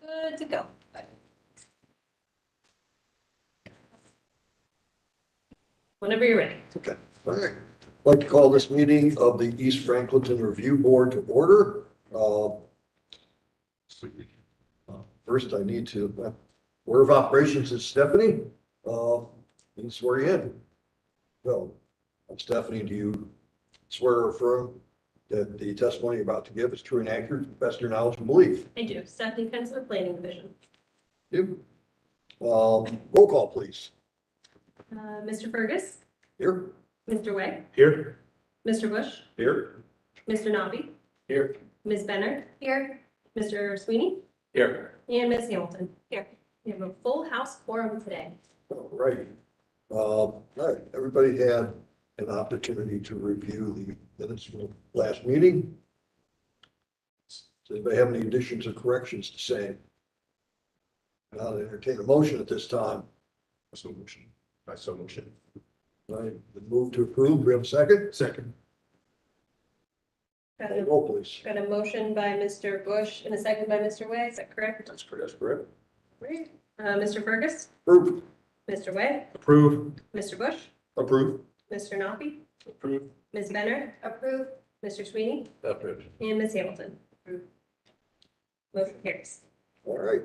Good to go. Whenever you're ready. Okay, all right. I'd like to call this meeting of the East Franklinton Review Board to order. First, I need to, order of operations is Stephanie. And swear you in. Well, Stephanie, do you swear or affirm that the testimony you're about to give is true and accurate to the best of your knowledge and belief? I do. Stephanie Kensler, Planning Division. You. Roll call, please. Mr. Fergus, Here. Mr. Way, Here. Mr. Bush, Here. Mr. Nobby, Here. Ms. Benner. Here. Mr. Sweeney, Here. and Ms. Hamilton. Here. We have a full house quorum today. All right. All right, everybody had an opportunity to review the minutes from the last meeting. Does anybody have any additions or corrections to say? I'll entertain a motion at this time. So motion. I so motion. All right, the move to approve, do we have a second? Second. Got a, Roll, please. got a motion by Mr. Bush and a second by Mr. Way. Is that correct? That's correct. Great. Mr. Fergus, Approved. Mr. Way, Approve. Mr. Bush, Approved. Mr. Nobby, Approve. Ms. Benner. Approved. Mr. Sweeney, Approved. and Ms. Hamilton. Approved. Motion carries. All right,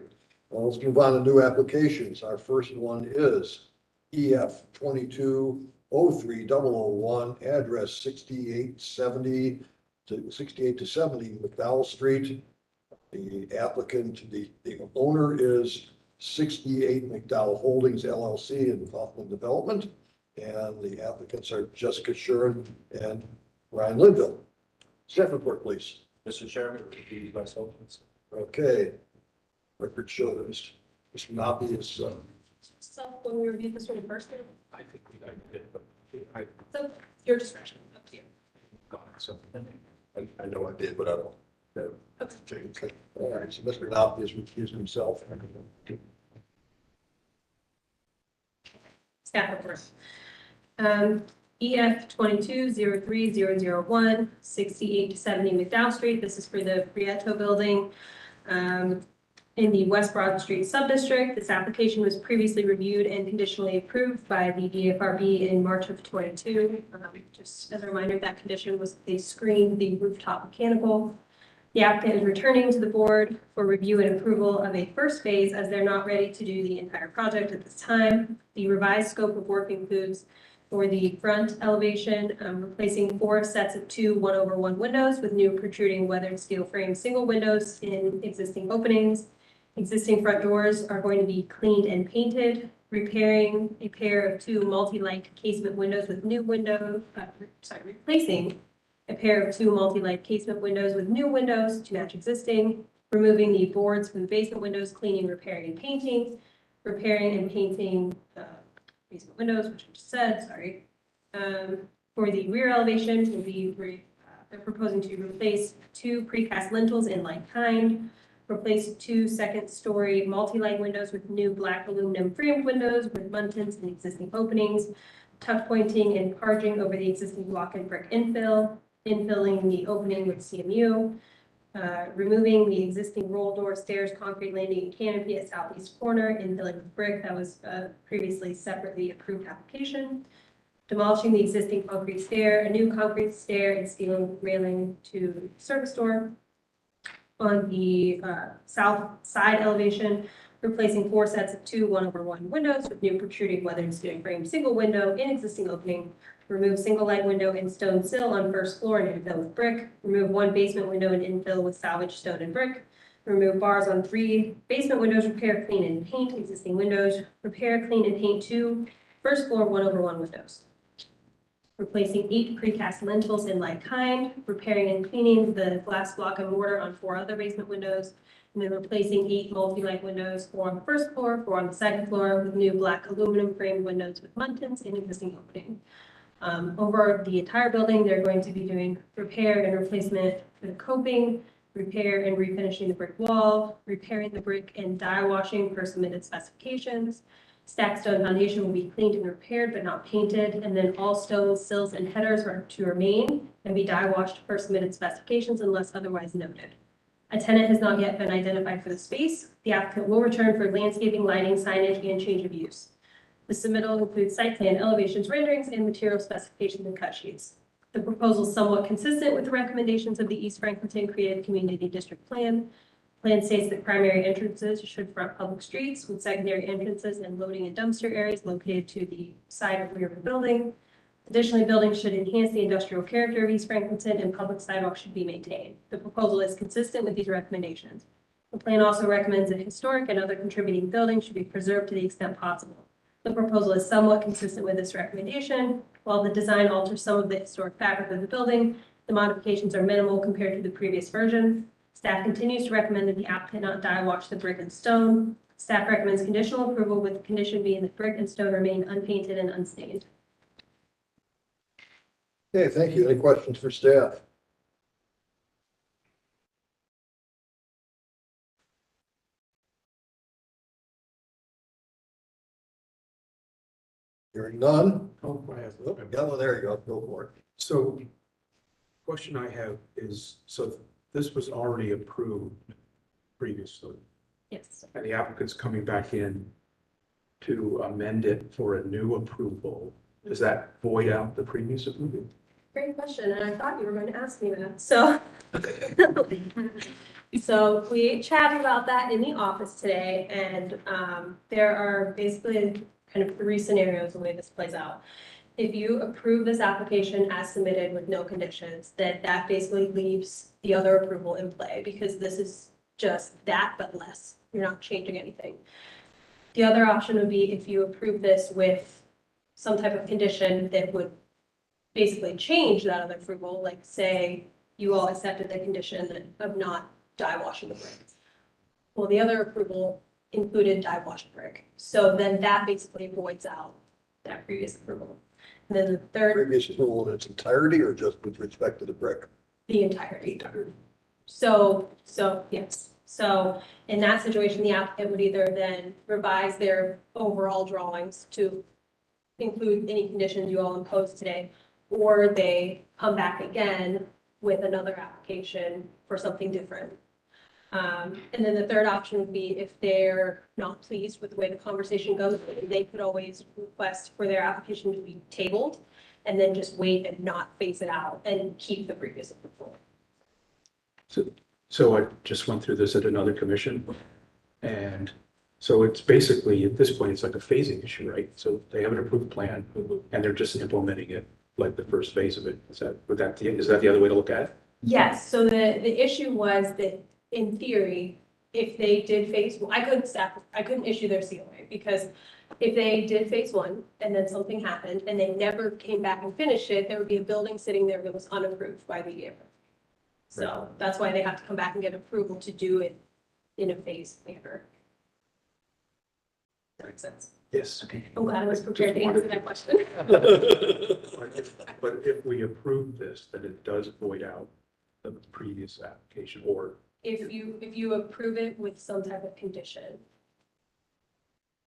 well, let's move on to new applications. Our first one is EF 2203-001, address 6870 to 68 to 70 McDowell Street. The applicant, the owner is 68 McDowell Holdings LLC in Kaufman Development. And the applicants are Jessica Shuren and Ryan Linville. Staff report, please. Mr. Chairman, repeat myself. Okay. Record shows Mr. Nobby is, So when we reviewed this one first, I think we did, but I so your discretion, up to you. got something. I know I did, but I don't. Okay. Okay. All right, so Mr. Nobby has recused himself. Staff report. EF 2203-001, 68 to 70 McDowell Street. This is for the Prieto building in the West Broad Street subdistrict. This application was previously reviewed and conditionally approved by the DFRB in March of 22. Just as a reminder, that condition was they screened the rooftop mechanical. The applicant is returning to the board for review and approval of a first phase as they're not ready to do the entire project at this time. The revised scope of work includes for the front elevation, replacing 4 sets of 2 1/1 windows with new protruding weathered steel frame single windows in existing openings. Existing front doors are going to be cleaned and painted, repairing a pair of 2 multi-light casement windows with new replacing a pair of 2 multi-light casement windows with new windows to match existing, removing the boards from the basement windows, cleaning, repairing, and painting, repairing and painting basement windows, which I just said, sorry. For the rear elevation, will be they're proposing to replace 2 precast lintels in like kind, replace 2 second-story multi-light windows with new black aluminum framed windows with muntins in existing openings, tuck pointing and parging over the existing block and brick infilling the opening with CMU, removing the existing roll door, stairs, concrete landing, and canopy at southeast corner, infilling with brick. That was a previously separately approved application. Demolishing the existing concrete stair, a new concrete stair and steel railing to service door. On the south side elevation, replacing 4 sets of 2 1/1 windows with new protruding weathered steel frame single window in existing opening. Remove single light window and stone sill on first floor and infill with brick. Remove 1 basement window and infill with salvaged stone and brick. Remove bars on 3 basement windows, repair, clean, and paint existing windows. Repair, clean, and paint 2 first floor 1/1 windows. Replacing 8 precast lintels in like kind, repairing and cleaning the glass block and mortar on 4 other basement windows, and then replacing 8 multi-light windows, 4 on the first floor, 4 on the second floor, with new black aluminum framed windows with muntins in existing opening. Over the entire building, they're going to be doing repair and replacement for the coping, repair and refinishing the brick wall, repairing the brick and dye washing per submitted specifications. Stacked stone foundation will be cleaned and repaired but not painted, and then all stones, sills, and headers are to remain and be dye washed per submitted specifications unless otherwise noted. A tenant has not yet been identified for the space. The applicant will return for landscaping, lighting, signage, and change of use. The submittal includes site plan elevations, renderings, and material specifications and cut sheets. The proposal is somewhat consistent with the recommendations of the East Franklinton Creative Community District Plan. Plan states that primary entrances should front public streets with secondary entrances and loading and dumpster areas located to the side or rear of the building. Additionally, buildings should enhance the industrial character of East Franklinton and public sidewalks should be maintained. The proposal is consistent with these recommendations. The plan also recommends that historic and other contributing buildings should be preserved to the extent possible. The proposal is somewhat consistent with this recommendation. While the design alters some of the historic fabric of the building, the modifications are minimal compared to the previous version. Staff continues to recommend that the applicant not dye wash the brick and stone. Staff recommends conditional approval with the condition being that brick and stone remain unpainted and unstained. Okay, thank you. Any questions for staff? Hearing none. Oh, I have. Oh, yeah, well, there you go. Go for it. So, question I have is, so this was already approved previously, Yes. and the applicant's coming back in to amend it for a new approval. Does that void out the previous approval? Great question, and I thought you were going to ask me that, so. So we chatted about that in the office today, and there are basically kind of three scenarios the way this plays out. If you approve this application as submitted with no conditions, then that basically leaves the other approval in play, because this is just that but less. You're not changing anything. The other option would be if you approve this with some type of condition that would basically change that other approval, like say you all accepted the condition of not dye washing the brick. Well, the other approval included dye washing brick. So then that basically voids out that previous approval. And then the third, Previous approval in its entirety or just with respect to the brick? the entirety. So yes. So in that situation, the applicant would either then revise their overall drawings to include any conditions you all imposed today, or they come back again with another application for something different. And then the third option would be if they're not pleased with the way the conversation goes, they could always request for their application to be tabled and then just wait and not phase it out and keep the previous approval. So I just went through this at another commission, and so it's basically, at this point, it's like a phasing issue, right? So they have an approved plan, and they're just implementing it, like the first phase of it. Is that the other way to look at it? Yes, so the issue was that in theory, if they did phase, I couldn't issue their COA because if they did phase one and then something happened and they never came back and finished it, there would be a building sitting there that was unapproved by the EAF. So that's why they have to come back and get approval to do it in a phased manner. That makes sense. Yes. I'm glad I was prepared to answer that question. But if we approve this, then it does void out the previous application, or If you approve it with some type of condition.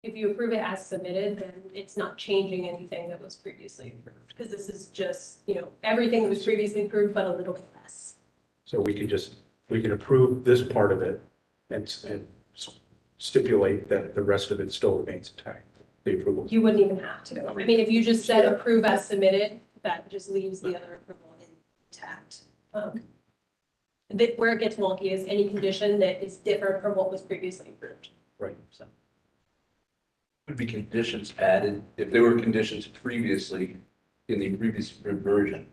If you approve it as submitted, then it's not changing anything that was previously approved, because this is just, everything that was previously approved, but a little bit less. so we can approve this part of it and stipulate that the rest of it still remains intact, the approval. You wouldn't even have to. I mean, if you just said approve as submitted, that just leaves the other approval intact. Where it gets wonky is any condition that is different from what was previously approved. Right. So. Would be conditions added, if there were conditions previously in the previous version,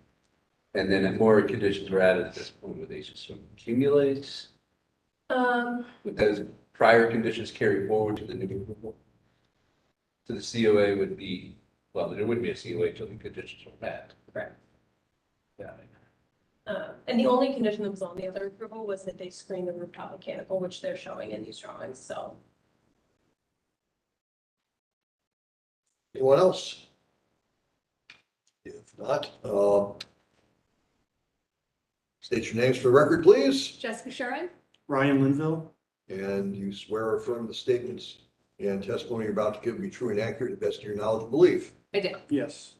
and then if more conditions were added at this point, would they just sort of accumulate? Would those prior conditions carry forward to the new approval? So the COA would be, well, there wouldn't be a COA until the conditions were met. Correct. Yeah. And the only condition that was on the other approval was that they screen the rooftop mechanical, which they're showing in these drawings, so. Anyone else? If not, state your names for the record, please. Jessica Sharon? Ryan Linville? And you swear or affirm the statements and testimony you're about to give be true and accurate to the best of your knowledge and belief. I did. Yes.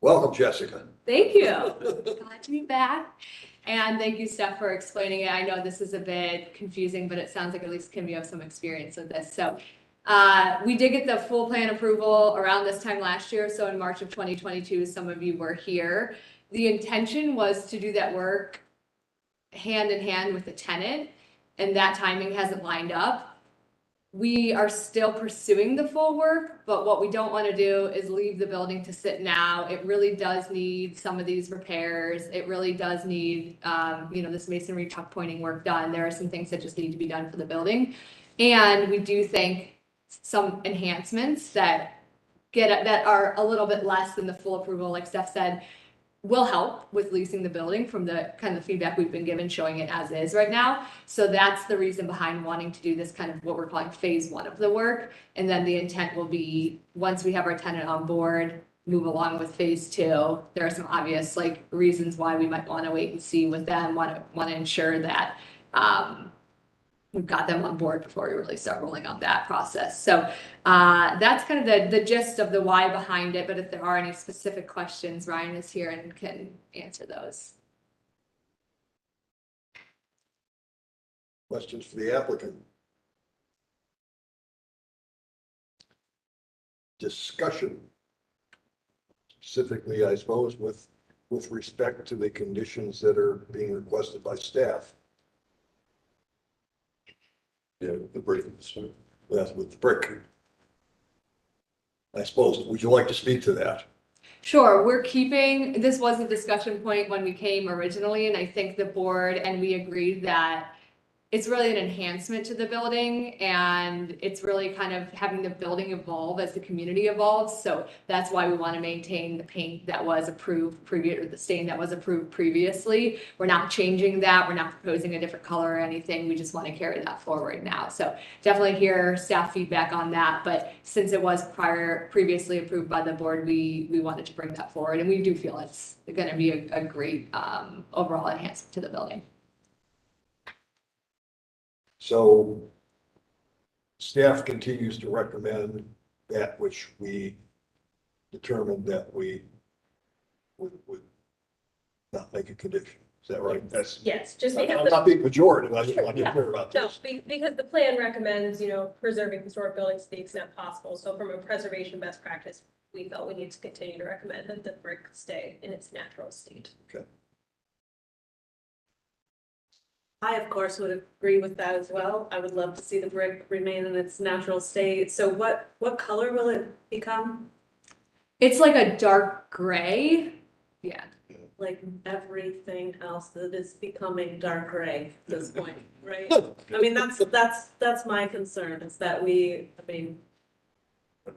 Welcome, Jessica. Thank you. Glad to be back. And thank you, Steph, for explaining it. I know this is a bit confusing, but it sounds like at least Kim, you have some experience with this. So we did get the full plan approval around this time last year. So in March of 2022, some of you were here. The intention was to do that work hand in hand with the tenant, and that timing hasn't lined up. We are still pursuing the full work, but what we don't want to do is leave the building to sit now. It really does need some of these repairs. It really does need, this masonry tuck pointing work done. There are some things that just need to be done for the building. And we do think some enhancements that are a little bit less than the full approval, like Steph said, will help with leasing the building from the kind of feedback we've been given, showing it as is right now. So that's the reason behind wanting to do this kind of what we're calling phase one of the work. And then the intent will be, once we have our tenant on board, move along with phase two. There are some obvious reasons why we might want to wait and see with them, want to ensure that we've got them on board before we really start rolling out that process. So that's kind of the gist of the why behind it. But if there are any specific questions, Ryan is here and can answer those. Questions for the applicant? Discussion. Specifically, I suppose, with respect to the conditions that are being requested by staff. Yeah, the brick, that's with the brick. I suppose, would you like to speak to that? Sure, this was a discussion point when we came originally, and I think the board and we agreed that it's really an enhancement to the building, and it's really kind of having the building evolve as the community evolves. So that's why we want to maintain the paint that was approved or the stain that was approved previously. We're not changing that. We're not proposing a different color or anything. We just want to carry that forward now. So definitely hear staff feedback on that. But since it was previously approved by the board, we wanted to bring that forward, and we do feel it's going to be a great overall enhancement to the building. So staff continues to recommend that which we determined that we would not make a condition. Is that right? That's, Yes, just I'm because not being pejorative. I just want to be clear about no, this. because the plan recommends, preserving historic buildings to the extent possible. So from a preservation best practice, we felt we need to continue to recommend that the brick stay in its natural state. Okay. I, of course, would agree with that as well. I would love to see the brick remain in its natural state. So what color will it become? It's like a dark gray. Yeah. Like everything else that is becoming dark gray at this point, right? I mean, that's my concern, is that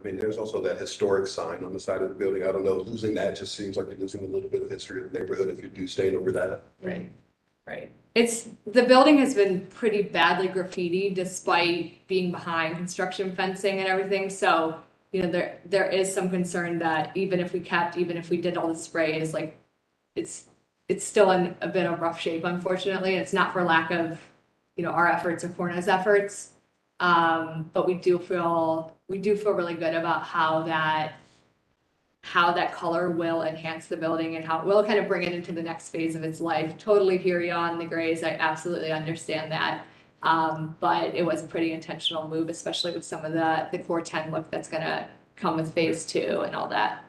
there's also that historic sign on the side of the building. I don't know, losing that just seems like you're losing a little bit of history of the neighborhood if you do stain over that. Right. The building has been pretty badly graffitied despite being behind construction fencing and everything. So, there is some concern that even if we did all the sprays, it's still in a bit of rough shape, unfortunately. And it's not for lack of, our efforts or Corna's efforts. But we do feel really good about how that color will enhance the building and how it will kind of bring it into the next phase of its life. Totally hear you on the grays. I absolutely understand that. But it was a pretty intentional move, especially with some of the core 10 look that's going to come with phase two and all that.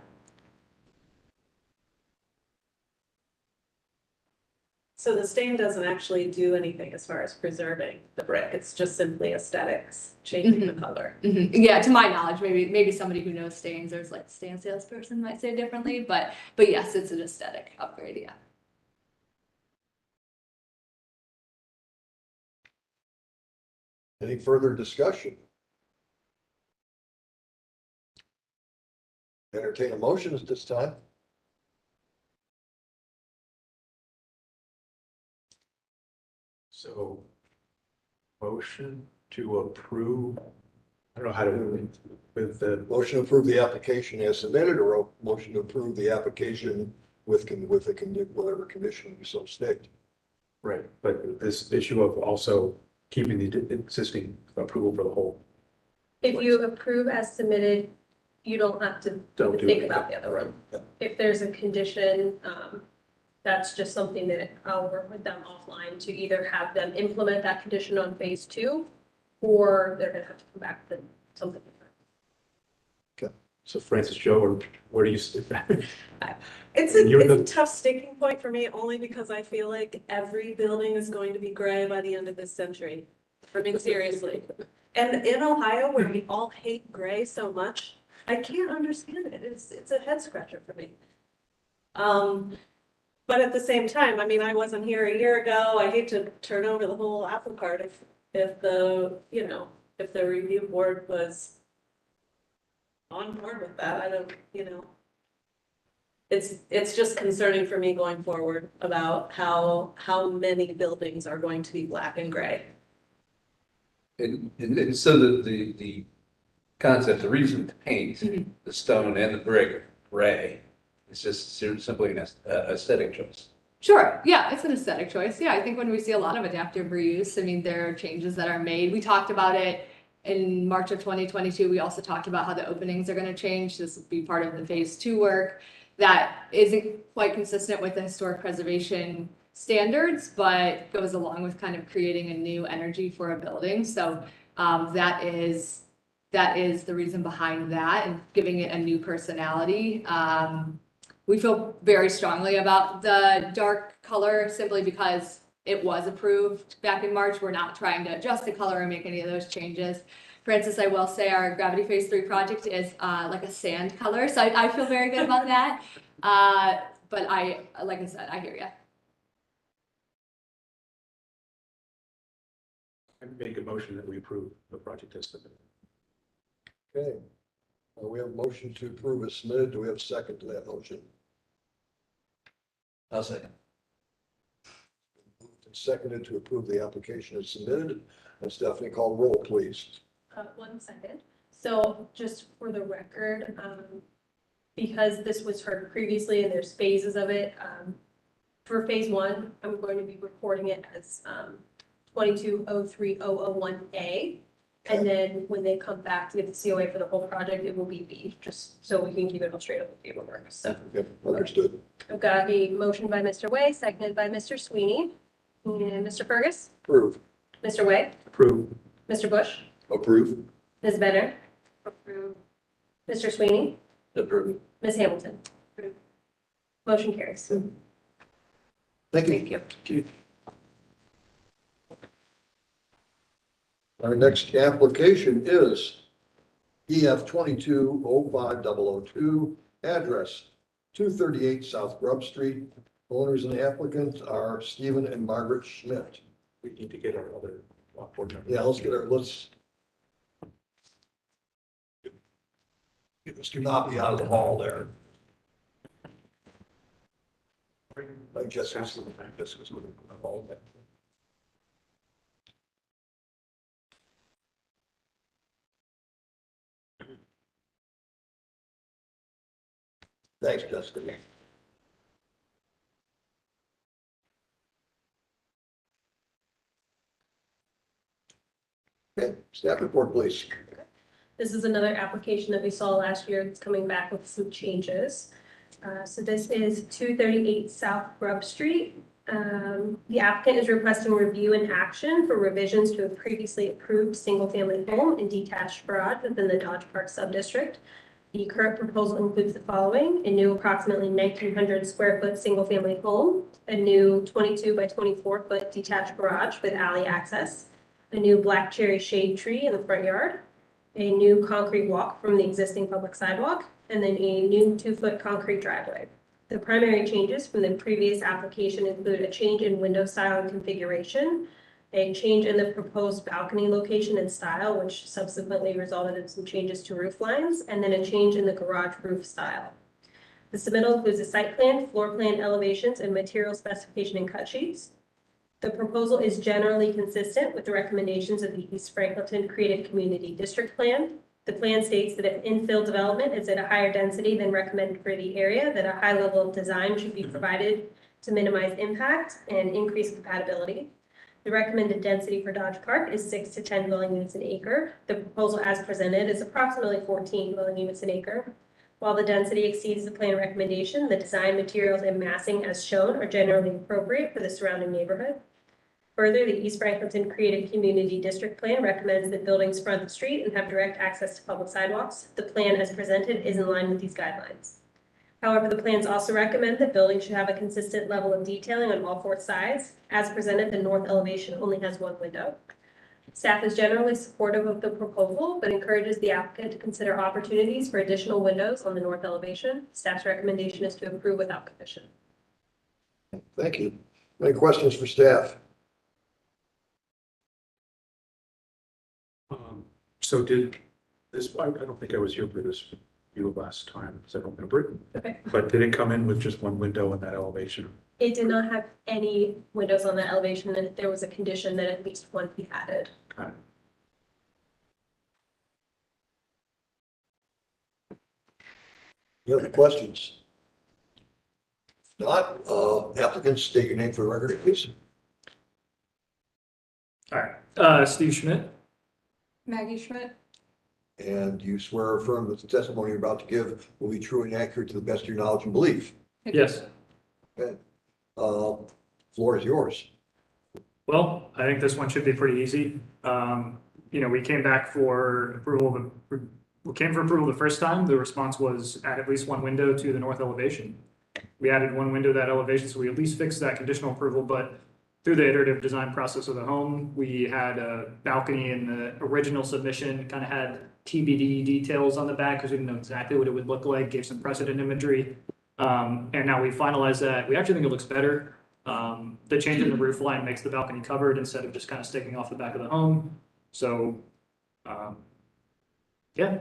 so the stain doesn't actually do anything as far as preserving the brick. It's just simply aesthetics, changing the color. Mm-hmm. Yeah, to my knowledge, maybe somebody who knows stains or is like a stain salesperson might say differently, but yes, it's an aesthetic upgrade. Yeah. Any further discussion? Entertain a motion at this time. So motion to approve, I don't know how to, with the, Motion to approve the application as submitted, or a motion to approve the application with whatever condition you so state. right, but this issue of also keeping the existing approval for the whole. If you approve as submitted, you don't have to Don't do think it. about the other one. Yeah. If there's a condition, that's just something that I'll work with them offline to either have them implement that condition on phase 2, or they're gonna have to come back with something different. So Francis, Joe, or where do you sit? It's And you're it's a the- tough sticking point for me, only because I feel like every building is going to be gray by the end of this century. I mean, seriously. And in Ohio, where we all hate gray so much, I can't understand it. It's a head scratcher for me. But at the same time, I mean, I wasn't here a year ago. I hate to turn over the whole apple cart if the, you know, if the review board was on board with that. I don't, you know. It's just concerning for me going forward about how many buildings are going to be black and gray. And so the concept, the reason to paint the stone and the brick gray, it's just simply an aesthetic choice. Sure, yeah, it's an aesthetic choice. Yeah, I think when we see a lot of adaptive reuse, I mean, there are changes that are made. We talked about it in March of 2022. We also talked about how the openings are going to change. This will be part of the phase 2 work that isn't quite consistent with the historic preservation standards, but goes along with kind of creating a new energy for a building. So that is the reason behind that and giving it a new personality. We feel very strongly about the dark color simply because it was approved back in March. We're not trying to adjust the color or make any of those changes. Francis, I will say our Gravity Phase 3 project is like a sand color, so I feel very good about that. But like I said, I hear you. I make a motion that we approve the project as submitted. Okay. We have a motion to approve as submitted. Do we have a second to that motion? I'll second. Moved and seconded to approve the application as submitted. And Stephanie, call roll, please. 1 second. So just for the record, because this was heard previously and there's phases of it, for phase 1, I'm going to be recording it as 2203001A. And then when they come back to get the COA for the whole project, it will be B, just so we can keep it all straight up with paperwork. So Yep, understood. I've got a motion by Mr. Way, seconded by Mr. Sweeney. And Mr. Fergus, Approve. Mr. Way, Approve. Mr. Bush, Approve. Ms. Benner. Approve. Mr. Sweeney, Approve. Ms. Hamilton. Motion carries. Thank you. Thank you. Our next application is EF 2205002, address 238 South Grub Street. Owners and applicants are Stephen and Margaret Schmidt. We need to get our other board members. Yeah, let's get Mr. Knoppe out of the hall there. I guess this was with the hall. Thanks, Jessica. Okay, staff report, please. This is another application that we saw last year that's coming back with some changes. So this is 238 South Grub Street. The applicant is requesting review and action for revisions to a previously approved single-family home and detached garage within the Dodge Park subdistrict. The current proposal includes the following: a new approximately 1,900 square foot single-family home, a new 22 by 24 foot detached garage with alley access, a new black cherry shade tree in the front yard, a new concrete walk from the existing public sidewalk, and then a new 2-foot concrete driveway. The primary changes from the previous application include a change in window style and configuration, a change in the proposed balcony location and style, which subsequently resulted in some changes to roof lines, and then a change in the garage roof style. The submittal includes a site plan, floor plan elevations, and material specification and cut sheets. The proposal is generally consistent with the recommendations of the East Franklinton Creative Community District Plan. The plan states that if infill development is at a higher density than recommended for the area, that a high level of design should be provided to minimize impact and increase compatibility. The recommended density for Dodge Park is 6 to 10 dwelling units an acre. The proposal as presented is approximately 14 dwelling units an acre. While the density exceeds the plan recommendation, the design materials and massing as shown are generally appropriate for the surrounding neighborhood. Further, the East Franklinton Creative Community District Plan recommends that buildings front the street and have direct access to public sidewalks. The plan as presented is in line with these guidelines. However, the plans also recommend that buildings should have a consistent level of detailing on all 4 sides. As presented, the north elevation only has 1 window. Staff is generally supportive of the proposal, but encourages the applicant to consider opportunities for additional windows on the north elevation. Staff's recommendation is to approve without condition. Thank you. Any questions for staff? So did this, I don't think I was here for this view last time, because I don't remember it. Okay. But did it come in with just 1 window in that elevation? It did not have any windows on that elevation, and there was a condition that at least 1 be added. Got it. Any other questions? If not, applicants, state your name for the record, please. All right, Steve Schmidt. Maggie Schmidt. And you swear or affirm that the testimony you're about to give will be true and accurate to the best of your knowledge and belief. Yes. Okay. Floor is yours. Well, I think this one should be pretty easy. We came back for approval, we came for approval the first time. The response was add at least 1 window to the north elevation. We added 1 window to that elevation, so we at least fixed that conditional approval, but through the iterative design process of the home, we had a balcony in the original submission, kind of had TBD details on the back because we didn't know exactly what it would look like, gave some precedent imagery. And now we finalized that. We actually think it looks better. The change in the roof line makes the balcony covered instead of just kind of sticking off the back of the home. So, yeah,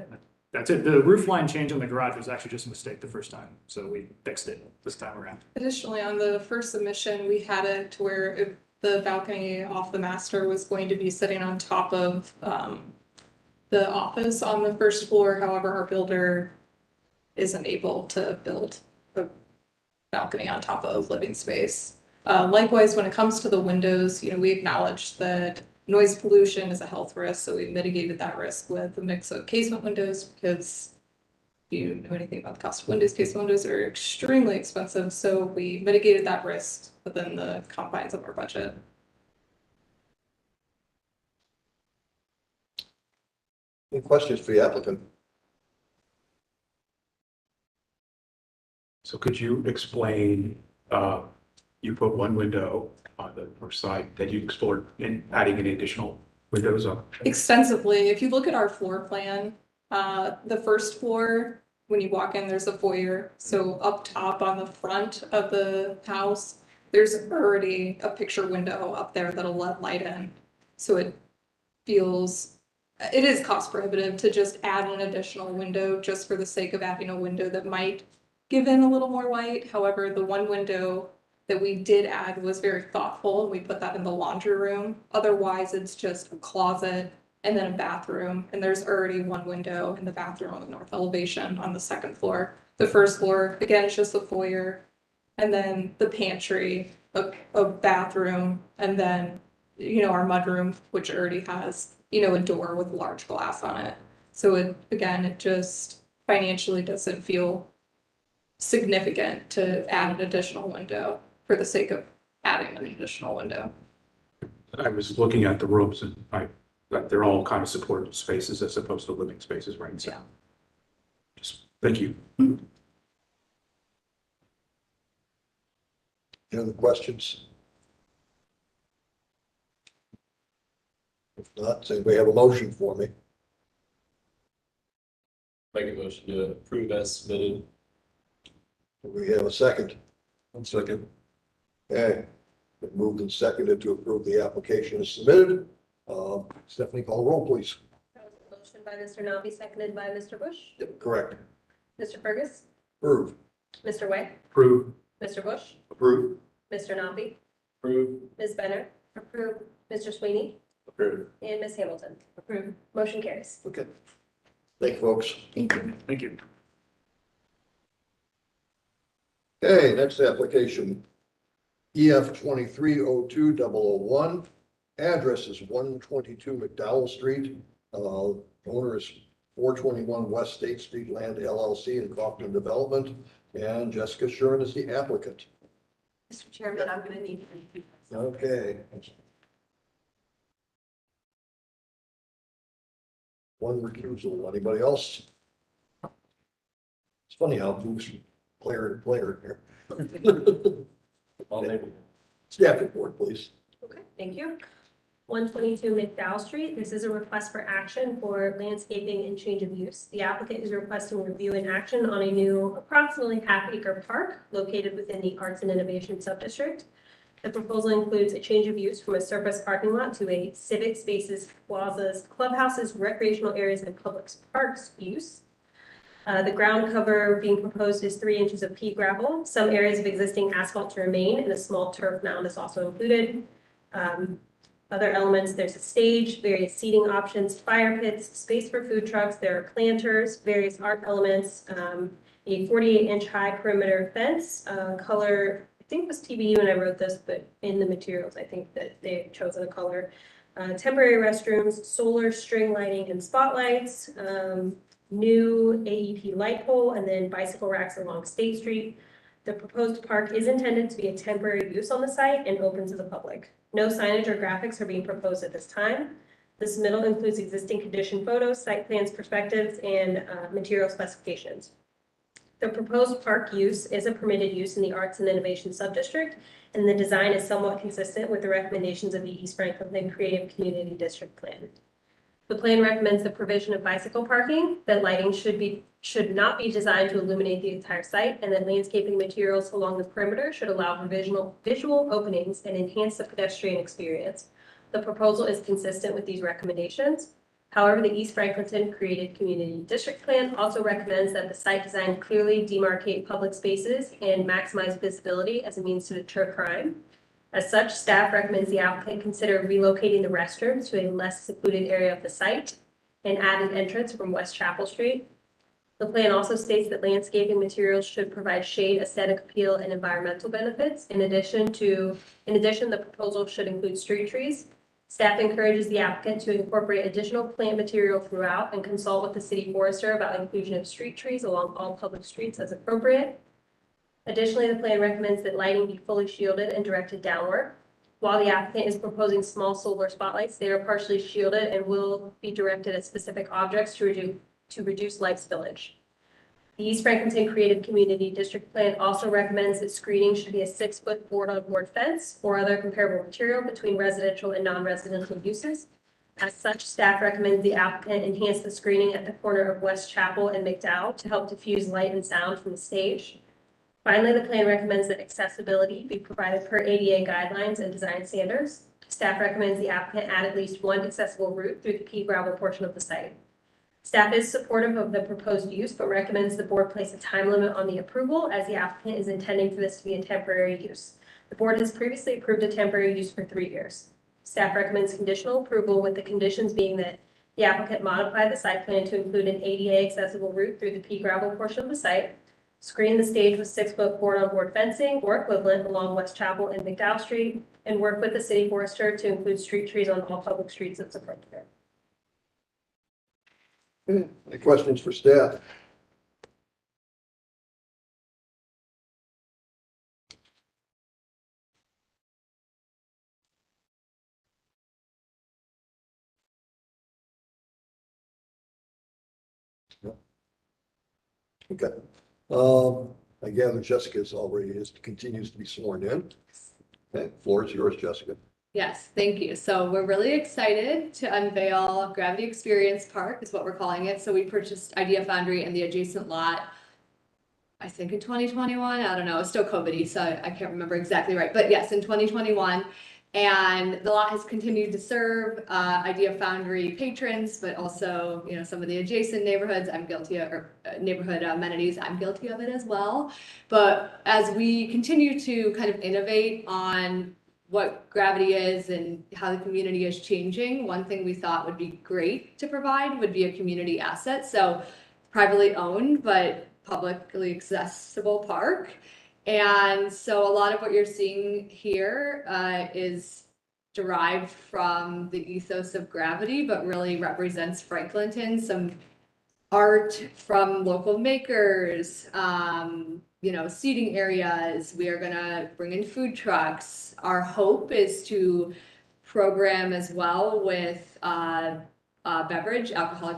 that's it. The roof line change on the garage was actually just a mistake the first time, so we fixed it this time around. Additionally, on the first submission, we had it to where the balcony off the master was going to be sitting on top of the office on the first floor. However, our builder isn't able to build a balcony on top of living space. Likewise, when it comes to the windows, we acknowledge that noise pollution is a health risk, so we mitigated that risk with a mix of casement windows because if you know anything about the cost of windows, casement windows are extremely expensive, so we mitigated that risk within the confines of our budget. Any questions for the applicant? So could you explain, you put 1 window on the north side that you explored in adding any additional windows on? Extensively, if you look at our floor plan, the first floor, when you walk in, there's a foyer. So up top on the front of the house, there's already a picture window up there that'll let light in. So it is cost prohibitive to just add an additional window just for the sake of adding a window that might give in a little more light. However, the 1 window that we did add was very thoughtful, and we put that in the laundry room. Otherwise, it's just a closet and then a bathroom, and there's already 1 window in the bathroom on the north elevation on the 2nd floor. The 1st floor, again, it's just a foyer, and then the pantry, a bathroom, and then, our mudroom, which already has, a door with large glass on it. So it just financially doesn't feel significant to add an additional window for the sake of adding an additional window. I was looking at the rooms and they're all kind of supportive spaces as opposed to living spaces, right? So, Yeah. just, thank you. Any other questions? If not, does anybody have a motion for me? Make a motion to approve as submitted. Do we have a second? 1 second. Okay, been moved and seconded to approve the application as submitted. Stephanie, call the roll, please. Motion by Mr. Nobby, seconded by Mr. Bush. Yep, correct. Mr. Fergus, Approve. Mr. Way, Approve. Mr. Bush, Approve. Mr. Nobby, Approve. Ms. Benner, approved, Mr. Sweeney, Approve. and Ms. Hamilton. Approved. Motion carries. Okay. Thank you, folks. Thank you. Okay, next application. EF 2302-001, Address is 122 McDowell Street. Owner is 421 West State Street Land LLC in Crofton Development. And Jessica Shuren is the applicant. Mr. Chairman, I'm going to need. Okay. One recusal. Anybody else? It's funny how it moves from player to player here. All in favor? Staff report, please. Okay, thank you. 122 McDowell Street. This is a request for action for landscaping and change of use. The applicant is requesting review and action on a new approximately half-acre park located within the Arts and Innovation Subdistrict. The proposal includes a change of use from a surface parking lot to a civic spaces, plazas, clubhouses, recreational areas, and public parks use. The ground cover being proposed is 3 inches of pea gravel. Some areas of existing asphalt to remain, and a small turf mound is also included. Other elements, there's a stage, various seating options, fire pits, space for food trucks, there are planters, various art elements, a 48-inch high perimeter fence, color, I think it was TBU when I wrote this, but in the materials, I think that they had chosen a color. Temporary restrooms, solar string lighting and spotlights, new AEP light pole, and then bicycle racks along State Street. The proposed park is intended to be a temporary use on the site and open to the public. No signage or graphics are being proposed at this time. The submittal includes existing condition photos, site plans, perspectives, and material specifications. The proposed park use is a permitted use in the Arts and Innovation Subdistrict, and the design is somewhat consistent with the recommendations of the East Franklinton Creative Community District Plan. The plan recommends the provision of bicycle parking, that lighting should not be designed to illuminate the entire site, and that landscaping materials along the perimeter should allow for visual openings and enhance the pedestrian experience. The proposal is consistent with these recommendations. However, the East Franklinton Creative Community District Plan also recommends that the site design clearly demarcate public spaces and maximize visibility as a means to deter crime. As such, staff recommends the applicant consider relocating the restrooms to a less secluded area of the site and add an entrance from West Chapel Street. The plan also states that landscaping materials should provide shade, aesthetic appeal, and environmental benefits. In addition, the proposal should include street trees. Staff encourages the applicant to incorporate additional plant material throughout and consult with the city forester about inclusion of street trees along all public streets as appropriate. Additionally, the plan recommends that lighting be fully shielded and directed downward. While the applicant is proposing small solar spotlights, they are partially shielded and will be directed at specific objects to reduce light spillage. The East Franklinton Creative Community District Plan also recommends that screening should be a 6-foot board-on-board fence or other comparable material between residential and non-residential uses. As such, staff recommends the applicant enhance the screening at the corner of West Chapel and McDowell to help diffuse light and sound from the stage. Finally, the plan recommends that accessibility be provided per ADA guidelines and design standards. Staff recommends the applicant add at least one accessible route through the pea gravel portion of the site. Staff is supportive of the proposed use, but recommends the board place a time limit on the approval as the applicant is intending for this to be a temporary use. The board has previously approved a temporary use for 3 years. Staff recommends conditional approval with the conditions being that the applicant modify the site plan to include an ADA accessible route through the pea gravel portion of the site, screen the stage with 6-foot board-on-board fencing or equivalent along West Chapel and McDowell Street, and work with the city forester to include street trees on all public streets as appropriate. Any questions for staff? Okay. I gather Jessica's continues to be sworn in. Okay, floor is yours, Jessica. Yes, thank you. So we're really excited to unveil Gravity Experience Park is what we're calling it. So we purchased Idea Foundry and the adjacent lot, I think in 2021. I don't know, it's still COVID-y, so I can't remember exactly right. But yes, in 2021. And the lot has continued to serve Idea Foundry patrons, but also, you know, some of the adjacent neighborhoods. I'm guilty of, or neighborhood amenities. I'm guilty of it as well. But as we continue to kind of innovate on what Gravity is and how the community is changing, one thing we thought would be great to provide would be a community asset. So privately owned, but publicly accessible park. And so a lot of what you're seeing here is derived from the ethos of Gravity, but really represents Franklinton, some art from local makers, seating areas. We are gonna bring in food trucks. Our hope is to program as well with alcoholic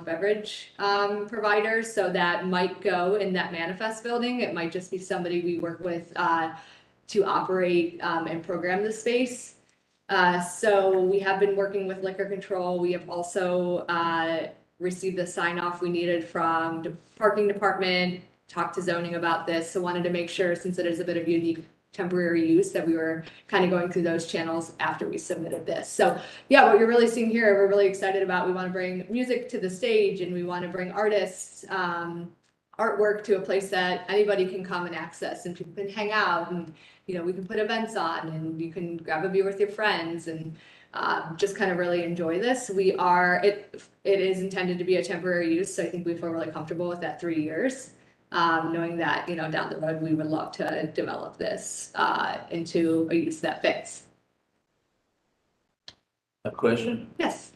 beverage providers. So that might go in that manifest building. It might just be somebody we work with to operate and program the space. So we have been working with liquor control. We have also received the sign off we needed from the parking department, talked to zoning about this. So wanted to make sure, since it is a bit of unique temporary use, that we were kind of going through those channels after we submitted this. So yeah, what you're really seeing here, we're really excited about. We want to bring music to the stage, and we want to bring artists, artwork to a place that anybody can come and access, and people can hang out, and we can put events on, and you can grab a beer with your friends, and just kind of really enjoy this. It is intended to be a temporary use, so I think we feel really comfortable with that 3 years. Knowing that, down the road, we would love to develop this into a use that fits. A question? Yes.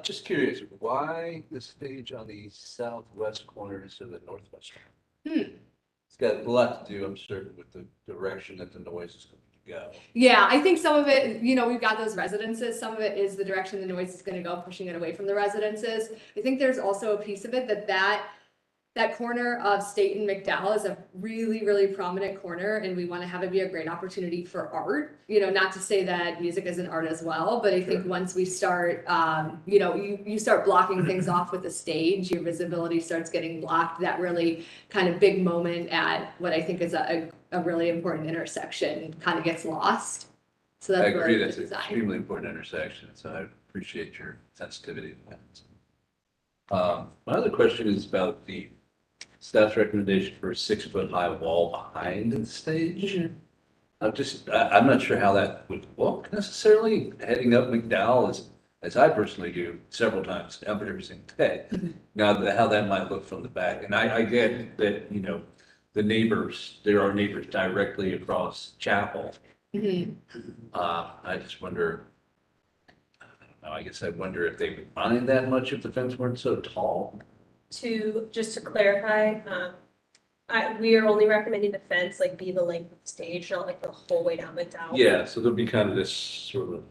Just curious, why the stage on the southwest corner instead of the northwest corner? It's got a lot to do, I'm certain, with the direction that the noise is going to go. Yeah, I think some of it, we've got those residences. Some of it is the direction the noise is going to go, pushing it away from the residences. I think there's also a piece of it that corner of State and McDowell is a really, really prominent corner, and we want to have it be a great opportunity for art. Not to say that music isn't art as well, but I think once we start, you start blocking things off with the stage, your visibility starts getting blocked. That really kind of big moment at what I think is a really important intersection kind of gets lost. So that's I agree, really that's the an design. extremely important intersection, so I appreciate your sensitivity to that. My other question is about the staff's recommendation for a 6-foot-high wall behind the stage. I'm not sure how that would look necessarily, heading up McDowell as I personally do several times every single day. Now, how that might look from the back, and I get that, there are neighbors directly across Chapel. I just wonder, I don't know, I guess I wonder if they would mind that much if the fence weren't so tall. Just to clarify, we are only recommending the fence be the length of the stage, not the whole way down McDowell. Yeah, so there'll be kind of this sort of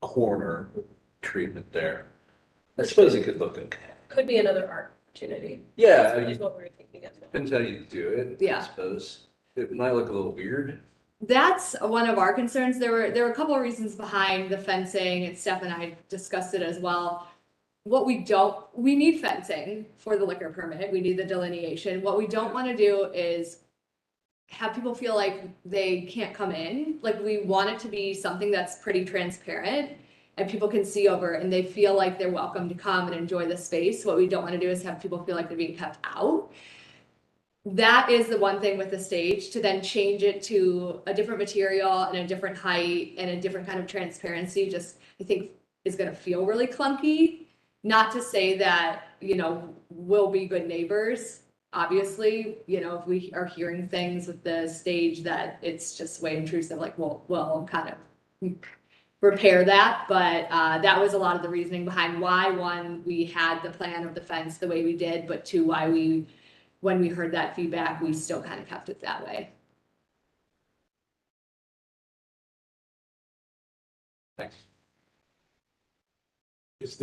corner treatment there. I suppose it could look okay. Could be another art opportunity. Yeah, That's what we were thinking as well. depends how you do it, I Yeah. suppose. It might look a little weird. That's one of our concerns. There were a couple of reasons behind the fencing, and Steph and I discussed it as well. We need fencing for the liquor permit. We need the delineation. What we don't want to do is have people feel like they can't come in. We want it to be something that's pretty transparent and people can see over, and they feel like they're welcome to come and enjoy the space. What we don't want to do is have people feel like they're being kept out. That is the one thing with the stage, to then change it to a different material and a different height and a different kind of transparency, just I think is going to feel really clunky. Not to say that, we'll be good neighbors. Obviously, if we are hearing things with the stage that it's just way intrusive, we'll kind of repair that. But that was a lot of the reasoning behind why, one, we had the plan of the fence the way we did, but two, why when we heard that feedback, we still kind of kept it that way. Thanks. Is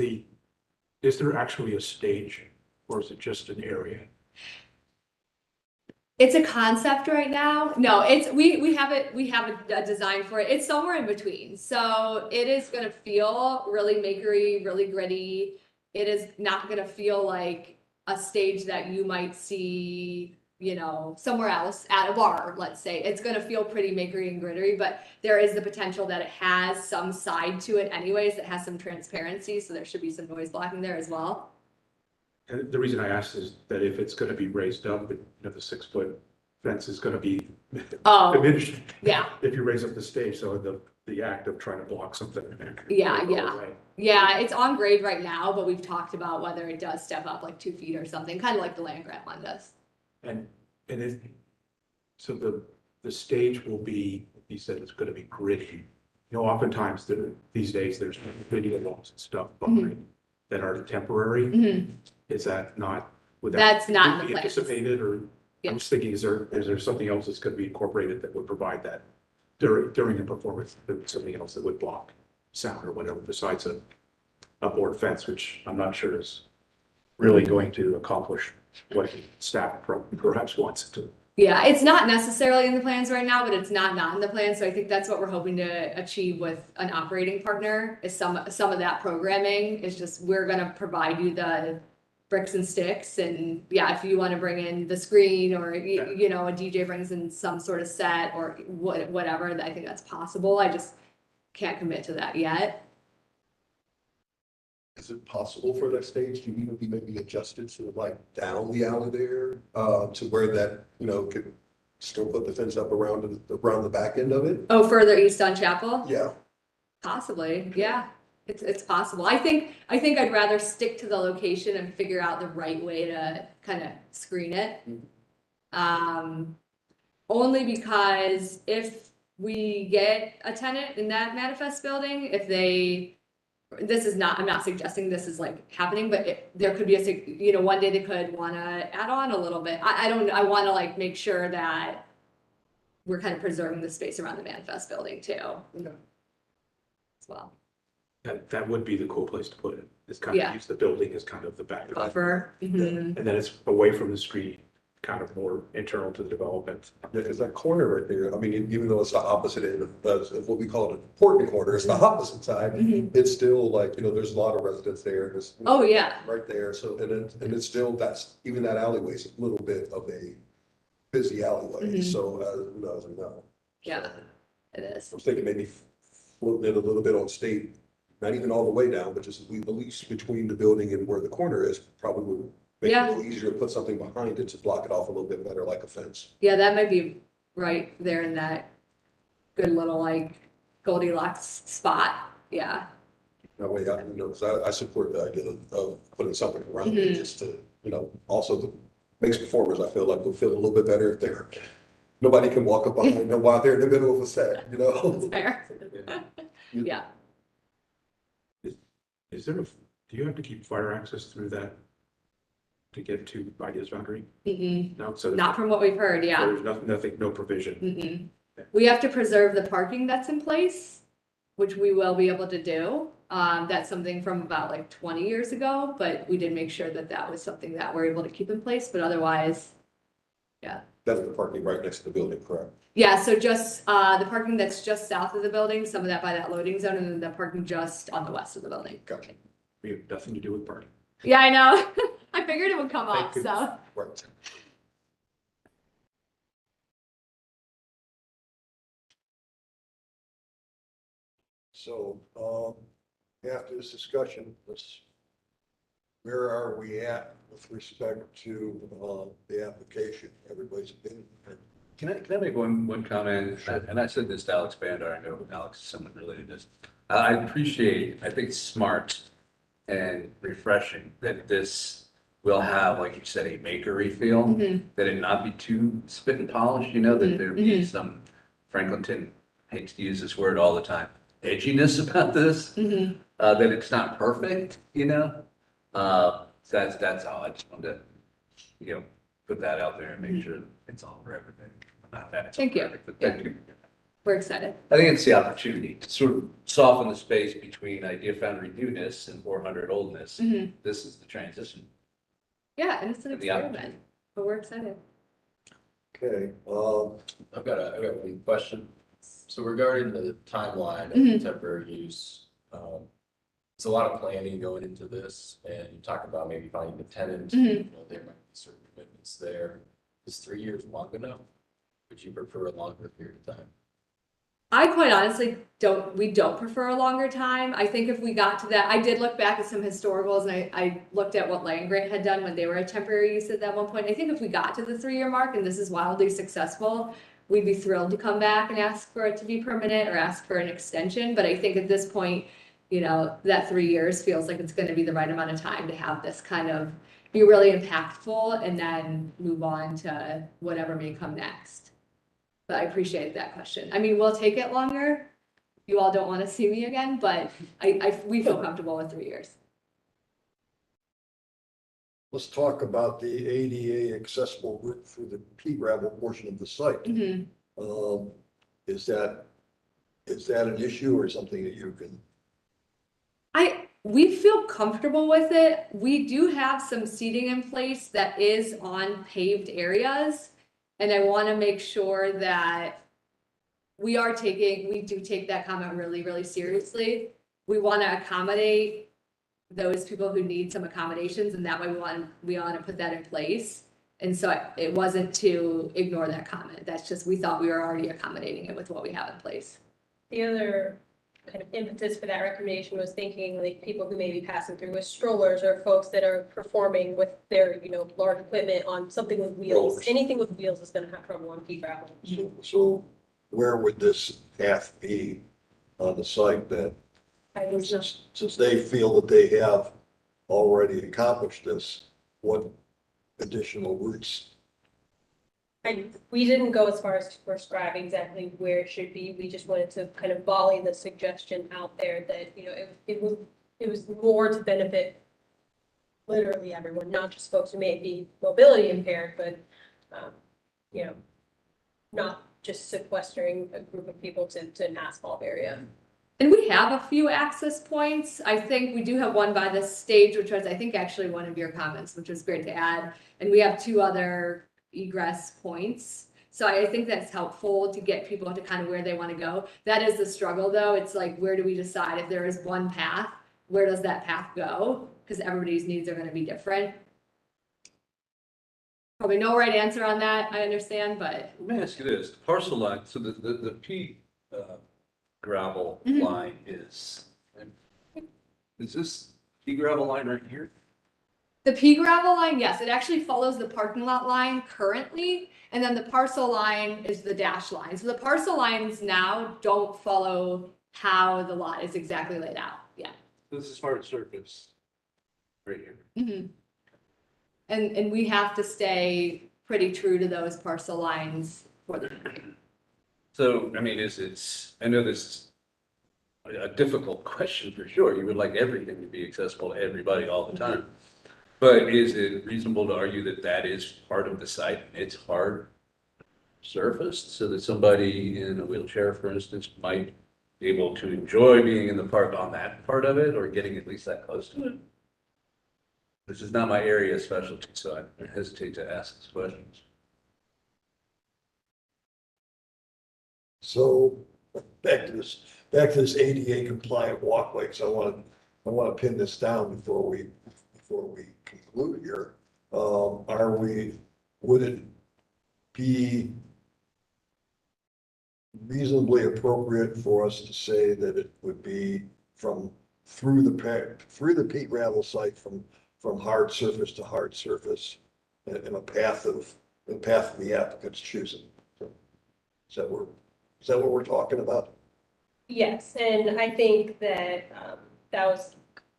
there actually a stage, or is it just an area? It's a concept right now. No, we have a design for it. It's somewhere in between. So it is gonna feel really makery, really gritty. It is not gonna feel like a stage that you might see, somewhere else at a bar, let's say. It's gonna feel pretty makery and gritty, but there is the potential that it has some side to it anyways, that has some transparency, so there should be some noise blocking there as well. And the reason I asked is that if it's going to be raised up, the 6-foot fence is going to be diminished. Yeah. If you raise up the stage, so the act of trying to block something. Yeah, will go yeah. away. Yeah, it's on grade right now, but we've talked about whether it does step up 2 feet or something, kind of like the land grant one does. So the stage will be, you said it's going to be gritty. oftentimes these days there's video walls and stuff behind that are temporary. Mhm. Is that not, would that That's not in be the plans. anticipated, or Yeah. I'm just thinking, is there something else that's gonna be incorporated that would provide that during the performance, something else that would block sound or whatever besides a board fence, which I'm not sure is really going to accomplish what staff perhaps wants it to. Yeah, it's not necessarily in the plans right now, but it's not in the plan. So I think that's what we're hoping to achieve with an operating partner is some of that programming is just, we're gonna provide you the bricks and sticks. And yeah, if you want to bring in the screen or, you know, a DJ brings in some sort of set or whatever, I think that's possible. I just can't commit to that yet. Is it possible for that stage to even be maybe adjusted sort of like down the alley there, to where that, could still put the fence up around the back end of it? Oh, further east on Chapel? Yeah. Possibly, yeah. It's possible. I think I'd rather stick to the location and figure out the right way to kind of screen it. Only because if we get a tenant in that manifest building, I'm not suggesting this is like happening, but there could be one day they could want to add on a little bit. I want to like make sure that we're kind of preserving the space around the manifest building too. Okay. As well. That would be the cool place to put it. It's kind of use the building as kind of the back. Buffer. And then it's away from the street, kind of more internal to the development. Yeah, because that corner right there, I mean, even though it's the opposite end of what we call an important corner, it's the opposite side. It's still like, there's a lot of residents there. Oh, yeah. Right there. So, and it's still, even that alleyway is a little bit of a busy alleyway. So, who knows, Yeah, it is. I was thinking maybe floating it a little bit on State, not even all the way down, but just at least between the building and where the corner is, probably would make it a little easier to put something behind it to block it off a little bit better, like a fence. Yeah, that might be right there in that good little like Goldilocks spot. Yeah. That way, because I support the idea of putting something around it just to, also makes performers, I feel like, will feel a little bit better if nobody can walk up behind them while they're in the middle of a set, Fair. Yeah. Do you have to keep fire access through that to get to Ideas Boundary? No, so Not from what we've heard, yeah. there's nothing, no provision. We have to preserve the parking that's in place, which we will be able to do. That's something from about like 20 years ago, but we did make sure that was something that we're able to keep in place, but otherwise, yeah. That's the parking right next to the building, correct? Yeah, so just the parking that's just south of the building, some of that by that loading zone, and then the parking just on the west of the building. Gotcha. We have nothing to do with parking. Yeah, I know. I figured it would come Thank up, you. so. Right. So, after this discussion, where are we at with respect to, the application? Everybody's been. Can I make one comment? And I said this to Alex Bandar, I know Alex is someone related to this. I appreciate, I think it's smart and refreshing that this will have, like you said, a makery feel, that it not be too spit and polish, that there be some, Franklinton hates to use this word all the time, edginess about this, that it's not perfect, So that's all. I just wanted to, put that out there and make sure it's all for everything. Not that it's Thank you. perfect, but thank you. We're excited. I think it's the opportunity to sort of soften the space between Idea Foundry newness and 400 oldness. This is the transition. Yeah, and it's an And the experiment, but we're excited. Okay, I've got one question. So regarding the timeline of the temporary use, there's a lot of planning going into this, and you talk about maybe finding a tenant, there might be certain commitments there. Is 3 years long enough? Would you prefer a longer period of time? I quite honestly don't prefer a longer time. I think if we got to that, I did look back at some historicals and I looked at what Land Grant had done when they were a temporary use at that one point. I think if we got to the 3-year mark and this is wildly successful, we'd be thrilled to come back and ask for it to be permanent or ask for an extension. But I think at this point, that 3 years feels like it's going to be the right amount of time to have this kind of be really impactful and then move on to whatever may come next. But I appreciate that question. I mean, we'll take it longer, you all don't want to see me again, but we feel comfortable with 3 years. Let's talk about the ADA accessible route through the pea gravel portion of the site. Mhm. Is that an issue or something that you can? We feel comfortable with it. We do have some seating in place that is on paved areas. And I want to make sure that we do take that comment really, really seriously. We want to accommodate those people who need some accommodations, and that way we want to put that in place. And so it wasn't to ignore that comment. That's just, we thought we were already accommodating it with what we have in place. The other kind of impetus for that recommendation was thinking like people who may be passing through with strollers or folks that are performing with their, large equipment on something with wheels. Rollers. Anything with wheels is gonna have trouble on pea gravel. So where would this path be on the site then? I was not, Since they feel that they have already accomplished this, what additional routes? we didn't go as far as to prescribe exactly where it should be. We just wanted to kind of volley the suggestion out there that, it was more to benefit literally everyone, not just folks who may be mobility impaired, but, not just sequestering a group of people to an asphalt area. And we have a few access points. I think we do have one by the stage, which was, I think, actually one of your comments, which was great to add. And we have 2 other egress points. So I think that's helpful to get people to kind of where they want to go. That is the struggle though. It's like, where do we decide if there is one path, where does that path go? Because everybody's needs are going to be different. Probably no right answer on that, I understand, but. Let me ask you this, the parcel line, so the pea gravel Mhm. line is this pea gravel line right here? The pea gravel line, yes, it actually follows the parking lot line currently, and then the parcel line is the dash line. So the parcel lines now don't follow how the lot is exactly laid out yet. This is hard surface right here. Mhm. And we have to stay pretty true to those parcel lines for the. So, I mean, I know this is a difficult question for sure. You would like everything to be accessible to everybody all the time. But is it reasonable to argue that that is part of the site and it's hard surfaced so that somebody in a wheelchair, for instance, might be able to enjoy being in the park on that part of it or getting at least that close to it? This is not my area of specialty, so I hesitate to ask these questions. So back to this ADA compliant walkways. I want to pin this down before we conclude here. Would it be reasonably appropriate for us to say that it would be through the peat gravel site from hard surface to hard surface in a path of the applicant's choosing? Is that what we're talking about? Yes, and I think that, that was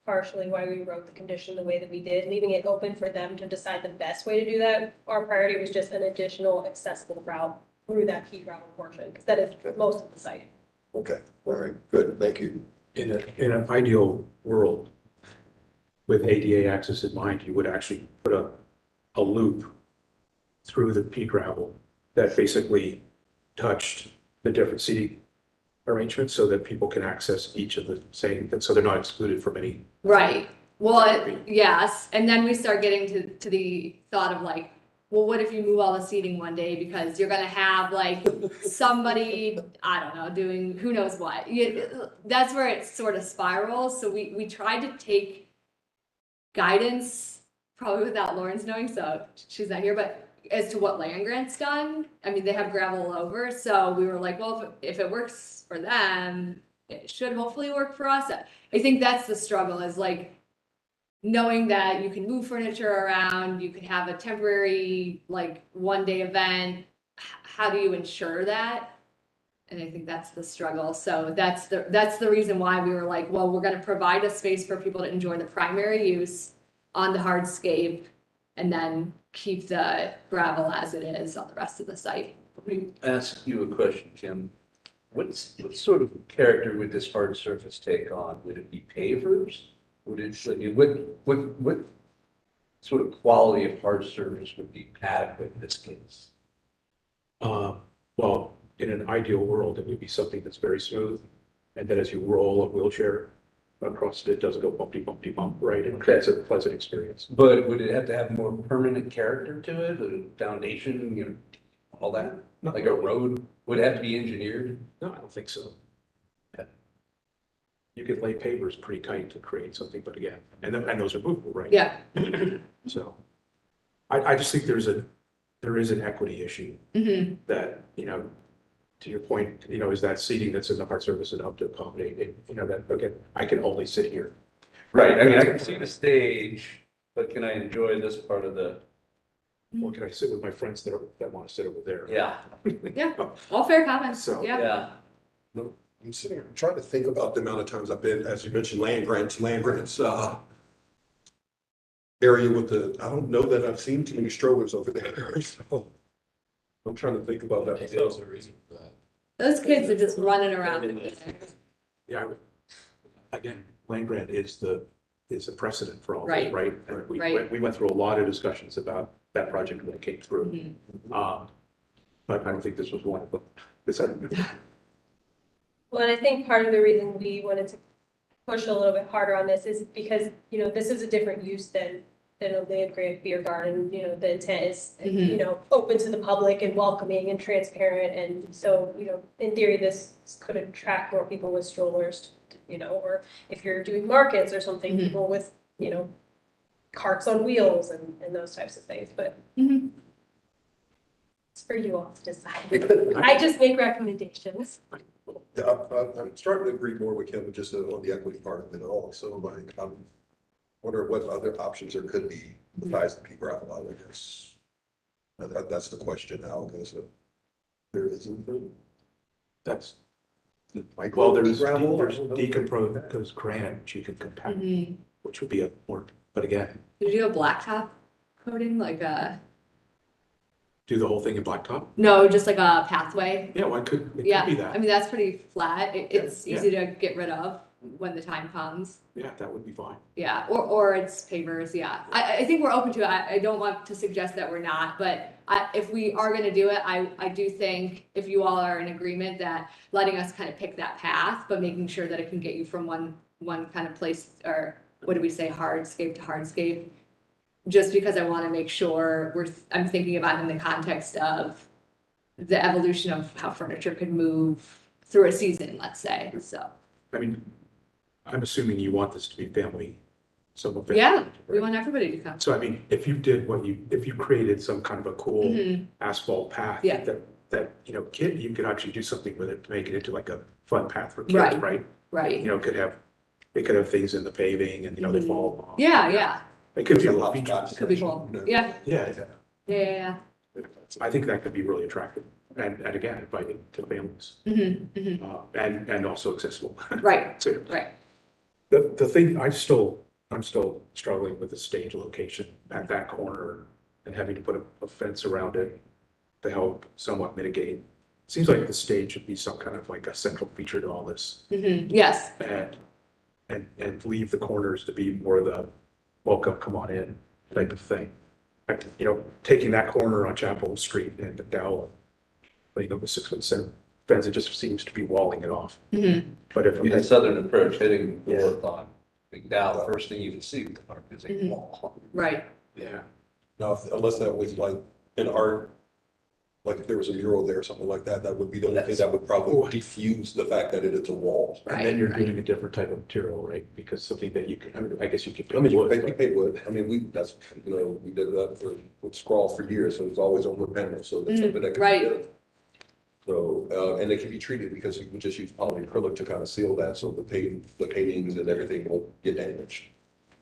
partially why we wrote the condition the way that we did, leaving it open for them to decide the best way to do that. Our priority was just an additional accessible route through that pea gravel portion, because that is most of the site. Okay, all right, good, thank you. In an ideal world, with ADA access in mind, you would actually put a loop through the pea gravel that basically touched the different seating arrangements so that people can access each of the same, so they're not excluded from any. Right. Well, yes. And then we start getting to the thought of like, well, what if you move all the seating one day because you're going to have like somebody, I don't know, doing who knows what. That's where it sort of spirals. So we tried to take guidance, probably without Lauren's knowing, so she's not here, but as to what land grant's done. I mean, they have gravel all over. So we were like, well, if it works for them, it should hopefully work for us. I think that's the struggle, is like knowing that you can move furniture around, you could have a temporary, like 1-day event. How do you ensure that? And I think that's the struggle. So that's the reason why we were like, well, we're going to provide a space for people to enjoy the primary use on the hardscape, and then keep the gravel as it is on the rest of the site. Let me ask you a question, Kim. what sort of character would this hard surface take on? Would it be pavers? Would it, I mean, what sort of quality of hard surface would be adequate in this case? Well, in an ideal world, it would be something that's very smooth. And then as you roll a wheelchair across it, it doesn't go bumpy, bumpy, bump, right? It creates a pleasant experience. But would it have to have more permanent character to it, a foundation, you know, all that? No. Like a road, would it have to be engineered? No, I don't think so. You could lay pavers pretty tight to create something, but again, and those are movable, right? Yeah. So I just think there is an equity issue Hmm. that, to your point, is that seating that's in the hard surface enough to accommodate it, that, again, I can only sit here. Right, I mean, I can see the stage, but can I enjoy this part of the, Or can I sit with my friends that want to sit over there? yeah, Yeah, all fair comments. So- Yeah. yeah. I'm sitting here trying to think about the amount of times I've been, as you mentioned, land grants, area with the, I don't know that I've seen too many strollers over there. So I'm trying to think about that. Maybe there's a reason for that. Those kids are just running around. Yeah, again, land grant is the precedent for all Right. this, right? And Right. we went through a lot of discussions about that project when it came through. Mhm. But I don't think this was one of them. Well, and I think part of the reason we wanted to push a little bit harder on this is because, this is a different use than a land grant beer garden. The intent is, open to the public and welcoming and transparent. And so, in theory, this could attract more people with strollers, or if you're doing markets or something, Mhm. people with, carts on wheels and those types of things. But Mhm. it's for you all to decide. I just make recommendations. Yeah, I'm starting to agree more with Kevin just on the equity part of it all. So like, I'm wondering what other options there could be besides the pea gravel, I guess. That's the question now, because there isn't. That's, Like, well, pea there's gravel or decomposed granite, which you can compact, Mhm. which would be a more, but again, Did you do a blacktop coating, like do the whole thing in blacktop? no, just like a pathway? Yeah, well, it could be Yeah, I that. mean, that's pretty flat. It's Yeah. easy to get rid of when the time comes. Yeah, that would be fine. Yeah, or it's pavers, yeah. I think we're open to it. I don't want to suggest that we're not, but if we are gonna do it, I do think if you all are in agreement that letting us kind of pick that path, but making sure that it can get you from one kind of place, or what do we say, hardscape to hardscape? Just because I want to make sure I'm thinking about it in the context of the evolution of how furniture could move through a season, let's say, so. I mean, I'm assuming you want this to be family, family. Yeah, we right? want everybody to come. So I mean, if you created some kind of a cool Mhm. asphalt path. Yeah. That, you could actually do something with it to make it into like a fun path for kids, Right. right? Right, It could have things in the paving and, they fall along. yeah, It could be a Yeah, little hopscotch. feature. could be cool, yeah, Yeah, yeah. I think that could be really attractive and again, inviting to families, Mhm, mhm. and also accessible. Right, So right, the thing, I'm still struggling with the stage location at that corner and having to put a fence around it to help somewhat mitigate. Seems like the stage should be some kind of like a central feature to all this mhm, yes, and leave the corners to be more the welcome, come on in type of thing. Like, taking that corner on Chapel Street and McDowell, putting up a 6-foot fence, it just seems to be walling it off. mhm, But if, The southern approach, hitting the north on McDowell, the first thing you can see with the park is a Mhm. wall. right, yeah, Now, unless that was like an art, like if there was a mural there or something like that, that would be the only thing that would probably diffuse the fact that it is a wall. and then right, you're right. doing a different type of material, right? Because something that you can, I guess you could. I mean, you wood, pay, but- wood. I mean, we did that with scrawl for years, so it was always on wood panels, so that's something that could be right. done. So, and it can be treated because you would just use polyacrylic to kind of seal that, so the paintings and everything won't get damaged.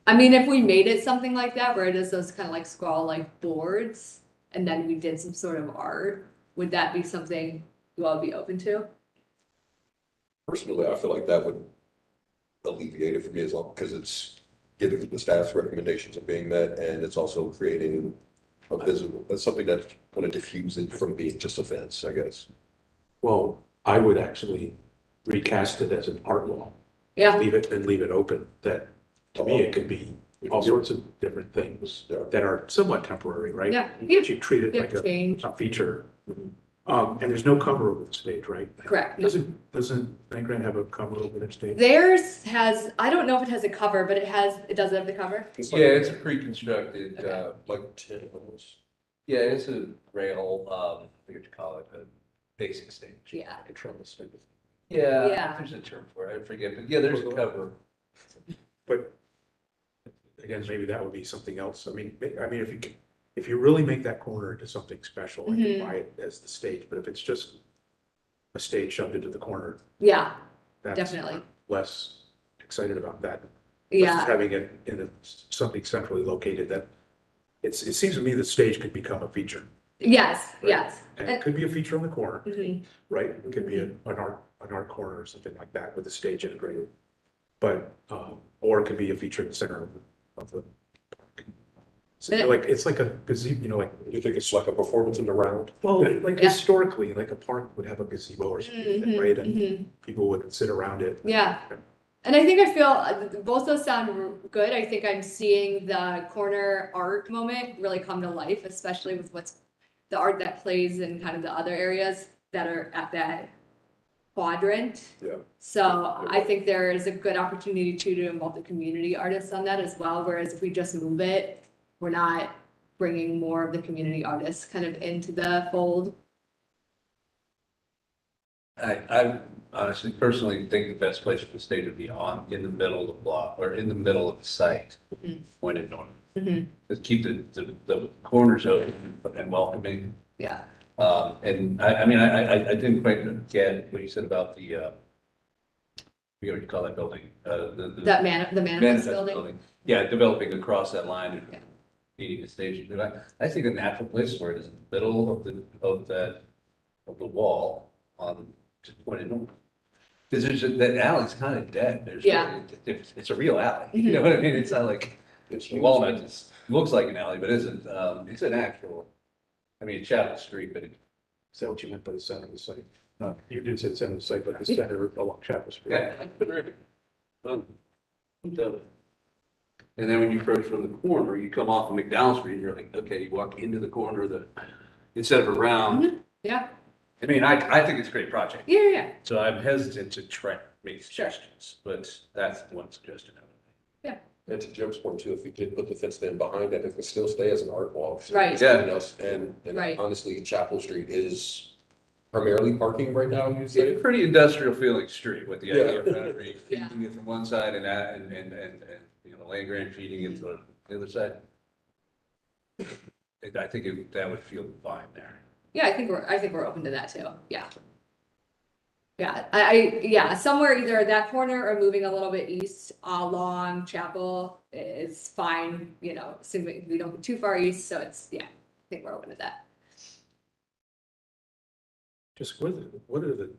I mean, if we made it something like that, where it is those kind of like scroll like boards, and then we did some sort of art, would that be something you all be open to? Personally, I feel like that would alleviate it for me as long, because it's getting the staff's recommendations are being met, and it's also creating that's something that's going to diffuse it from being just a fence, I guess. Well, I would actually recast it as an art wall. Yeah, Leave it open, that, to me, it could be all sorts of different things that are somewhat temporary, right? Yeah. But you treat it yeah, like change, a feature. And there's no cover over the stage, right? correct. No. Doesn't Franklinton have a cover over their stage? Theirs has, I don't know if it has a cover, but it does have the cover. Yeah, it's a pre-constructed, Okay. Like 10 almost. yeah, it's a rail, I forget what you call it, a basic stage. Yeah. Control the stage. Yeah, Yeah. there's a term for it, I forget, but yeah, there's a cover. But again, maybe that would be something else. I mean, if you really make that corner into something special, I Mhm. can buy it as the stage, but if it's just a stage shoved into the corner, Yeah, that's definitely. less excited about that. Versus Yeah, having it in something centrally located that, it seems to me the stage could become a feature. yes, Right. yes. And it could be a feature on the corner, Mhm. right? It could be an art corner or something like that with the stage integrated. But, or it could be a feature in the center of the. So it's like a gazebo, like, You think it's like a performance in the round? well, like Yeah. historically, like a park would have a gazebo or something, Mhm, right? And mhm. people would sit around it. Yeah. And I think I feel both those sound good. I think I'm seeing the corner art moment really come to life, especially with the art that plays in kind of the other areas that are at that quadrant. Yeah. So I think there is a good opportunity to involve the community artists on that as well, whereas if we just move it, we're not bringing more of the community artists kind of into the fold. I honestly personally think the best place for the stage would be in the middle of the block, or in the middle of the site, Mhm. pointed north. Mhm. Just keep the corners open and welcoming. Yeah, And I mean, I didn't quite get what you said about the, we already call that building, the the manifest building. Yeah, developing across that line and Yeah. needing a stage. But I think a natural place for it is in the middle of the wall on, just pointed north. Because that alley's kind of dead. Yeah. It's a real alley, you know what I mean? It's not like, It's Walnut just looks like an alley, but isn't. It's an actual, I mean, Chapel Street, but Is that what you meant by the center of the site? No, you did say center of the site, but the center along Chapel Street. yeah. And then when you approach from the corner, you come off of McDowell Street, you're like, okay, you walk into the corner of instead of around. Yeah, I mean, I think it's a great project. yeah. So I'm hesitant to make suggestions, but that's one suggestion. And to Jim's point too, if we did put the fence in behind it, it could still stay as an art wall. Right. Yeah. And Right. honestly, Chapel Street is primarily parking right now, you It's say? a pretty industrial feeling street with the idea of Yeah. feeding it from one side and you know, land grant feeding it to the other side. I think that would feel fine there. Yeah, I think we're open to that too. Yeah. Yeah, yeah, somewhere either that corner or moving a little bit east along Chapel is fine, you know, assuming we don't go too far east, so I think we're open to that. Just what are the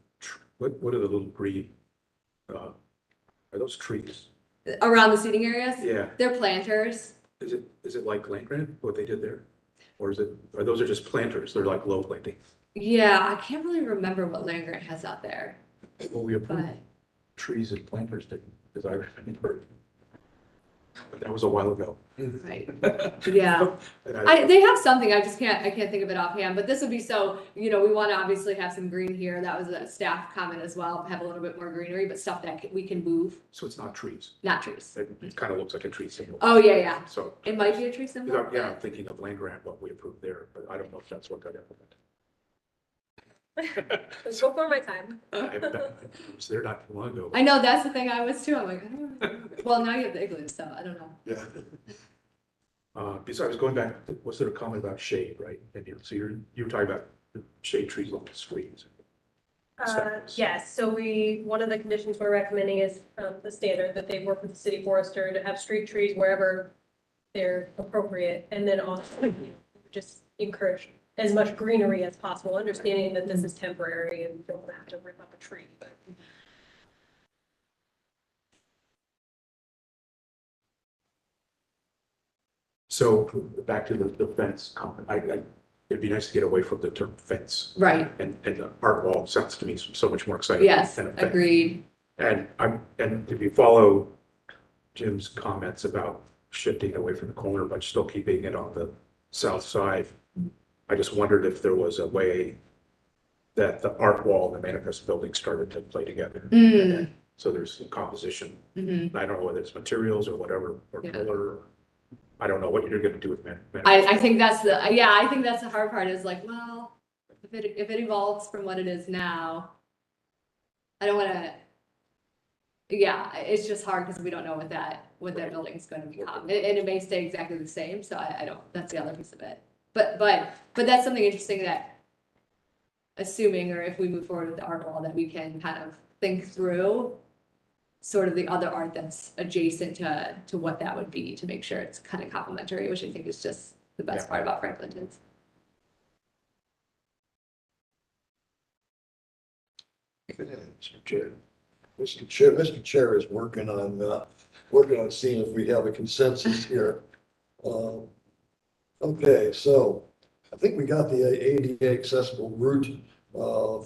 little green, are those trees? Around the seating areas, Yeah, they're planters. is it like land grant, what they did there? Or those are just planters, they're like low planting? Yeah, I can't really remember what land grant has out there, Well, we approved but trees and planters, as I remember. But that was a while ago. right, yeah. And They have something, I can't think of it offhand, but this would be so, you know, we want to obviously have some green here. That was a staff comment as well, have a little bit more greenery, but stuff that we can move, So it's not trees, not trees. it kind of looks like a tree symbol. Oh, yeah. So, It might be a tree symbol. yeah, I'm thinking of land grant, what we approved there, but I don't know if that's what got implemented. It was before my time. I was there not too long ago. I know, that's the thing I was too. I'm like, I don't know. Well, now you have the igloos, so I don't know. Yeah. Besides, going back, was there a comment about shade, right? And so you were talking about the shade trees on the streets. Yes, so one of the conditions we're recommending is the standard that they work with the city forester to have street trees wherever they're appropriate. And then also just encourage as much greenery as possible, understanding that this is temporary and don't have to rip up a tree, but. So back to the fence comment, it'd be nice to get away from the term fence. Right, And the art wall sounds to me so much more exciting. yes, than a fence. agreed. And if you follow Jim's comments about shifting away from the corner, but still keeping it on the south side, I just wondered if there was a way that the art wall and the manifest building started to play together. Mm. So there's some composition. Mhm. I don't know whether it's materials or whatever, or Yeah. color. I don't know what you're gonna do with I think that's I think that's the hard part is like, well, if it evolves from what it is now, I don't wanna, yeah, it's just hard because we don't know what that building's gonna become. And it may stay exactly the same, so I don't, that's the other piece of it. But that's something interesting that, assuming, or if we move forward with the art wall, that we can kind of think through sort of the other art that's adjacent to what that would be, to make sure it's kind of complementary, which I think is just the best Yeah. part about Franklinton's. Mr. Chair. Mr. Chair is working on seeing if we have a consensus here. Okay, so I think we got the ADA accessible route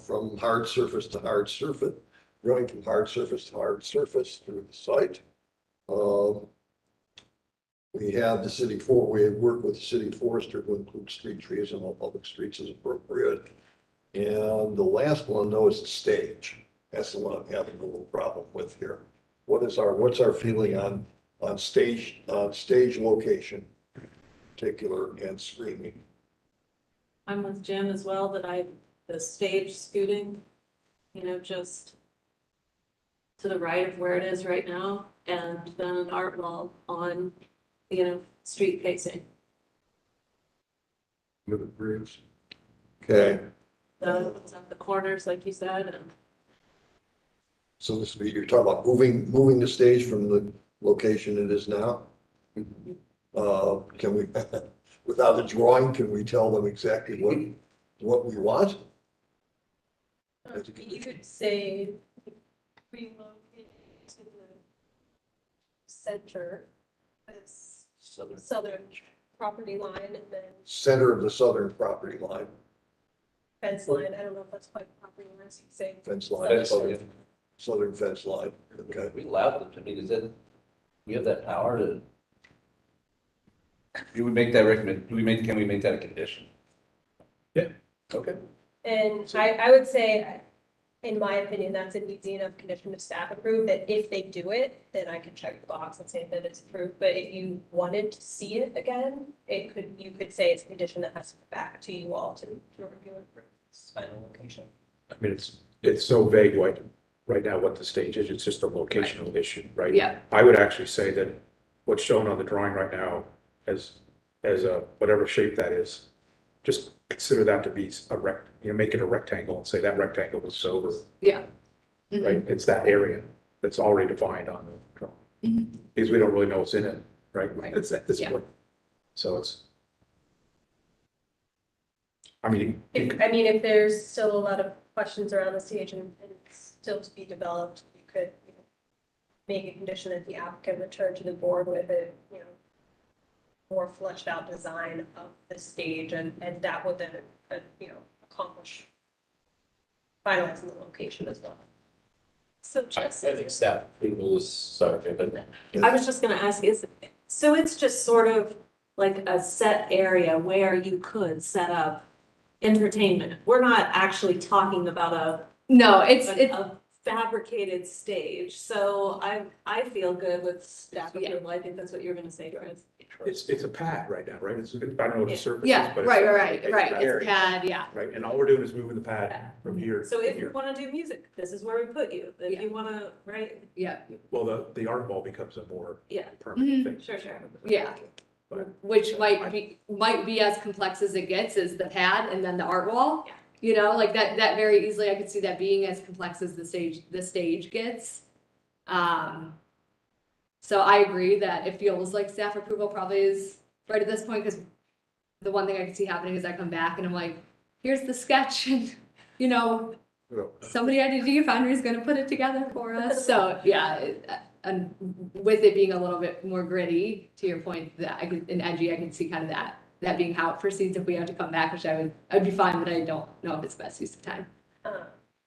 from hard surface to hard surface, running from hard surface to hard surface through the site. We have we work with the city forester to include street trees on all public streets as appropriate. And the last one, though, is the stage. That's the one I'm having a little problem with here. What's our feeling on stage location, particular, and screening? I'm with Jim as well, the stage scooting, just to the right of where it is right now, and then an art wall on, street facing. Okay, The corners, like you said, and so you're talking about moving the stage from the location it is now? Can we, without a drawing, can we tell them exactly what we want? You could say relocate to the center, this southern property line, and then Center of the southern property line, fence line. I don't know if that's quite property line, so you could say fence line, Fence line. southern fence line, okay. We allowed them, I mean, we have that power to? Do we make that can we make that a condition? Yeah. Okay. And I would say, in my opinion, that's an easy enough condition to staff approve, that if they do it, then I can check the box and say that it's approved. But if you wanted to see it again, you could say it's a condition that has to go back to you all to review it for its final location. I mean, it's so vague right now what the stage is. It's just a locational issue, right? Yeah. I would actually say that what's shown on the drawing right now as a whatever shape that is, just consider that to be make it a rectangle and say that rectangle is over, Yeah. Mhm. right? It's that area that's already defined on the drawing. Mhm. Because we don't really know what's in it, right? Right. It's at this Yeah. point. So I mean, If there's still a lot of questions around the stage and it's still to be developed, you could make a condition that the applicant return to the board with a, more fleshed out design of the stage, and that would then, accomplish finalizing the location as well. so I just, think staff approval is, sorry, but I was just gonna ask, so it's just sort of like a set area where you could set up entertainment. We're not actually talking about No, it's a fabricated stage, so I feel good with staff Yeah. approval. I think that's what you're gonna say, Chris. it's a pad right now, right? I don't know what the surface is, yeah, but right. it's It's an a area, pad, yeah. right? And all we're doing is moving the pad from here So to if you here. wanna do music, this is where we put you. If Yeah. you wanna, right? Yeah. Well, the art wall becomes a more Yeah. permanent thing. Sure. Yeah. But- Which might be as complex as it gets, is the pad and then the art wall. Yeah. Like that very easily, I could see that being as complex as the stage gets. So I agree that it feels like staff approval probably is right at this point, because the one thing I can see happening is I come back and I'm like, here's the sketch, and, somebody at DG Foundry is gonna put it together for us. So, yeah, and with it being a little bit more gritty, to your point, that and edgy, I can see kind of that being how it proceeds if we have to come back, which I'd be fine, but I don't know if it's best use of time.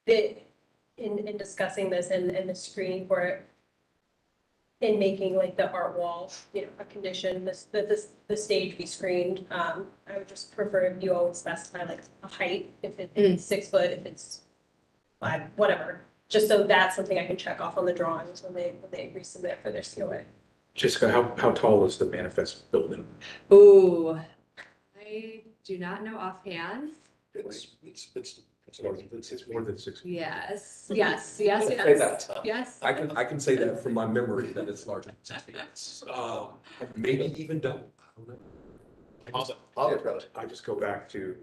In discussing this and the screening for it, in making like the art wall, a condition, the stage be screened, I would just prefer if you always specify like a height, if it's 6 foot, if it's 5, whatever. Just so that's something I can check off on the drawings when they resubmit for their COA. Jessica, how tall is the manifest building? Ooh, I do not know offhand. It's More than 6 feet. Yes, Say yes. that. Yes. I can say that from my memory that it's larger than 6 feet. Maybe even double. I don't know. I just go back to,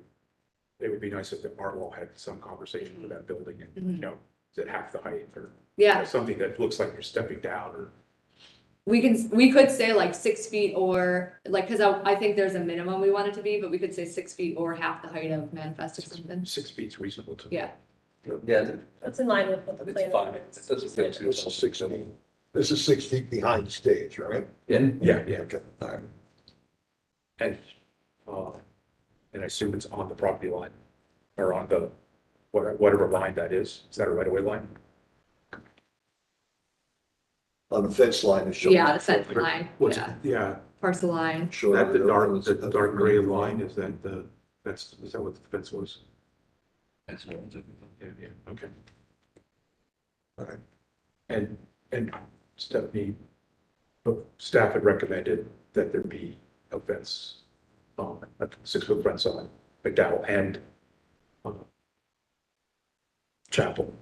it would be nice if the art wall had some conversation with that building and, is it half the height or Yeah, something that looks like you're stepping down or. we could say like 6 feet or like, cause I think there's a minimum we want it to be, but we could say 6 feet or half the height of manifest or something. 6 feet's reasonable to me. Yeah. Yeah, That's in line with what the it's plan. fine. It doesn't get too. This is 6 feet. This is 6 feet behind the stage, right? Yeah. Yeah, Okay, all right. and, and I assume it's on the property line or on the, whatever line that is. Is that a right of way line? On the fence line is shown. Yeah, the fence line, What's, yeah, yeah, parcel line. Shown that on the dark gray line, is that is that what the fence was? Yeah, okay. All right. And Stephanie, staff had recommended that there be a fence, a 6-foot fence on McDowell and Chapel.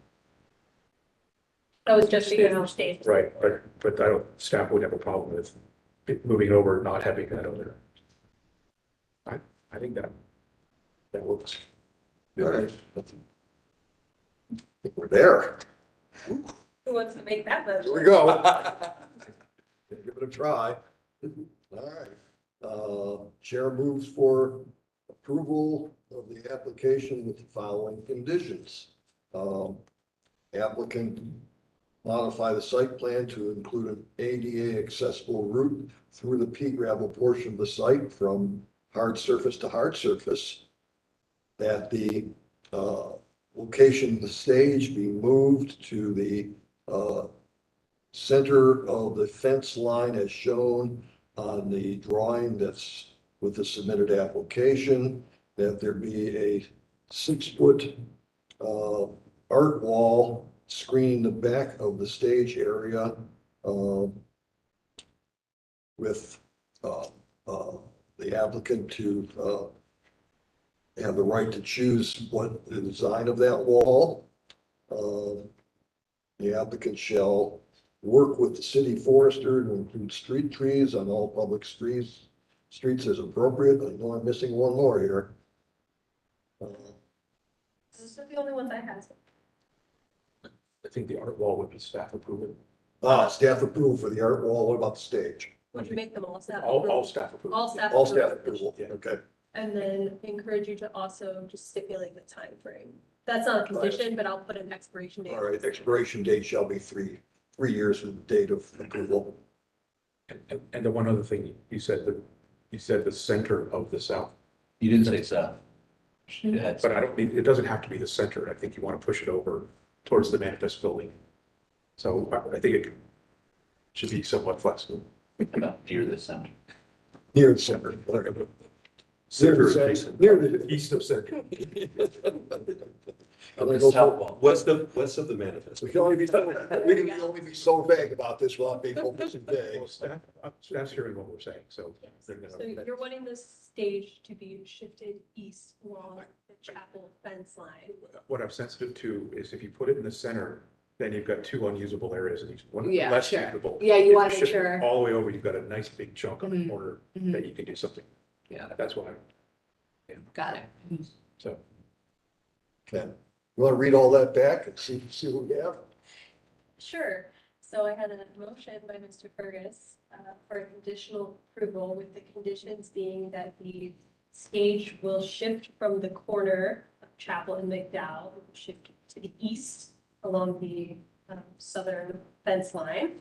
That was just because of stage. Right, but I don't, staff would have a problem with it moving over, not having that over. I think that works. All right. I think we're there. Who wants to make that motion? Here we go. Give it a try. All right. Chair moves for approval of the application with the following conditions. Applicant modify the site plan to include an ADA accessible route through the pea gravel portion of the site from hard surface to hard surface. That the location of the stage be moved to the center of the fence line as shown on the drawing that's with the submitted application, that there be a 6-foot art wall screening the back of the stage area with the applicant to have the right to choose what the design of that wall. The applicant shall work with the city forester to include street trees on all public streets as appropriate. I know I'm missing one more here. This is the only ones I have. I think the art wall would be staff approval. Staff approval for the art wall. What about the stage? Would you make them all staff? All approval? staff approval. All staff. All staff approval. approval, okay. And then encourage you to also just stipulate the time frame. That's not a condition, but I'll put an expiration date. All right, expiration date shall be three years from the date of approval. And the one other thing, you said the center of the south, You didn't say so. Yeah, but I don't mean, it doesn't have to be the center. I think you want to push it over towards the manifest building. So I think it should be somewhat flexible. about near the center. Near the center. Center Near the adjacent, near the- east of center. I'm gonna go South West of the manifest. We can only be so vague about this without being focused and vague. Well, staff's hearing what we're saying, so. they're gonna- So you're wanting the stage to be shifted east along the chapel fence line. What I'm sensitive to is if you put it in the center, then you've got 2 unusable areas and each one Yeah, less sure. usable. Yeah, you If want to make shift it sure. all the way over, you've got a nice big chunk on the Mhm. corner Mhm. that you can do something. Yeah. That's why, Got it. so. Okay. You want to read all that back and see what we have? Sure. So I had a motion by Mr. Fergus for conditional approval with the conditions being that the stage will shift from the corner of Chapel and McDowell, shift to the east along the southern fence line.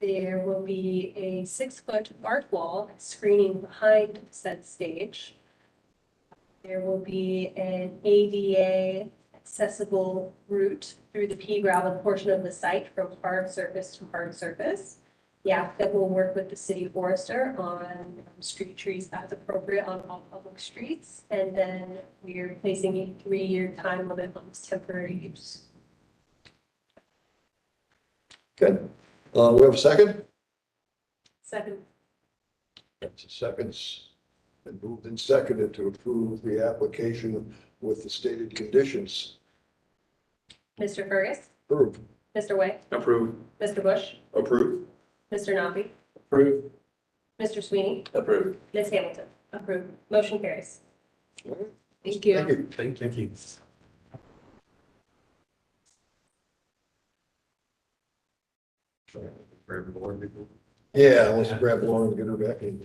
There will be a 6-foot art wall screening behind said stage. There will be an ADA accessible route through the pea gravel portion of the site from hard surface to hard surface. The applicant will work with the city forester on street trees as appropriate on all public streets. And then we are placing a 3-year time limit on this temporary use. Good. We have a second? Second. Seconds. And moved and seconded to approve the application with the stated conditions. Mr. Fergus, Approved. Mr. Way, Approved. Mr. Bush, Approved. Mr. Nobby, Approved. Mr. Sweeney, Approved. Ms. Hamilton. Approved. Motion carries. Thank you. Thank you. Thank you. Yeah, let's grab Lauren and get her back in.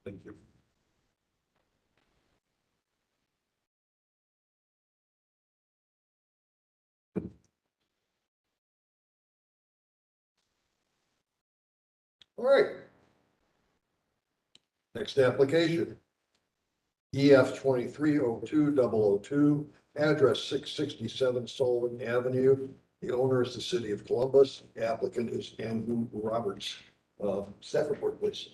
Thank you. All right. Next application. EF 2302-002, address 667 Sullivan Avenue. The owner is the city of Columbus. The applicant is Andrew Roberts. Staff report, please.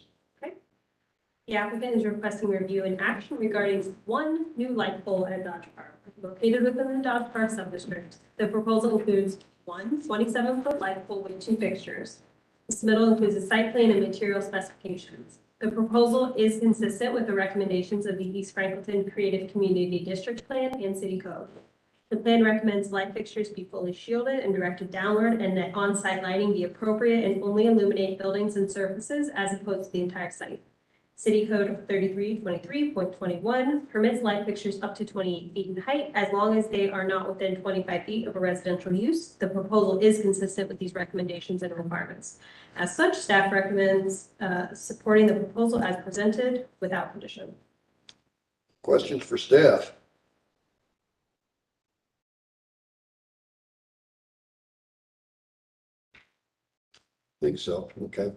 The applicant is requesting review and action regarding one new light pole at Dodge Park located within the Dodge Park subdistrict. The proposal includes one 27-foot light pole with 2 fixtures. The submittal includes a site plan and material specifications. The proposal is consistent with the recommendations of the East Franklinton Creative Community District Plan and City Code. The plan recommends light fixtures be fully shielded and directed downward, and that on-site lighting be appropriate and only illuminate buildings and surfaces as opposed to the entire site. City Code 3323.21 permits light fixtures up to 28 feet in height as long as they are not within 25 feet of a residential use. The proposal is consistent with these recommendations and requirements. As such, staff recommends supporting the proposal as presented without condition. Questions for staff? Think so, okay.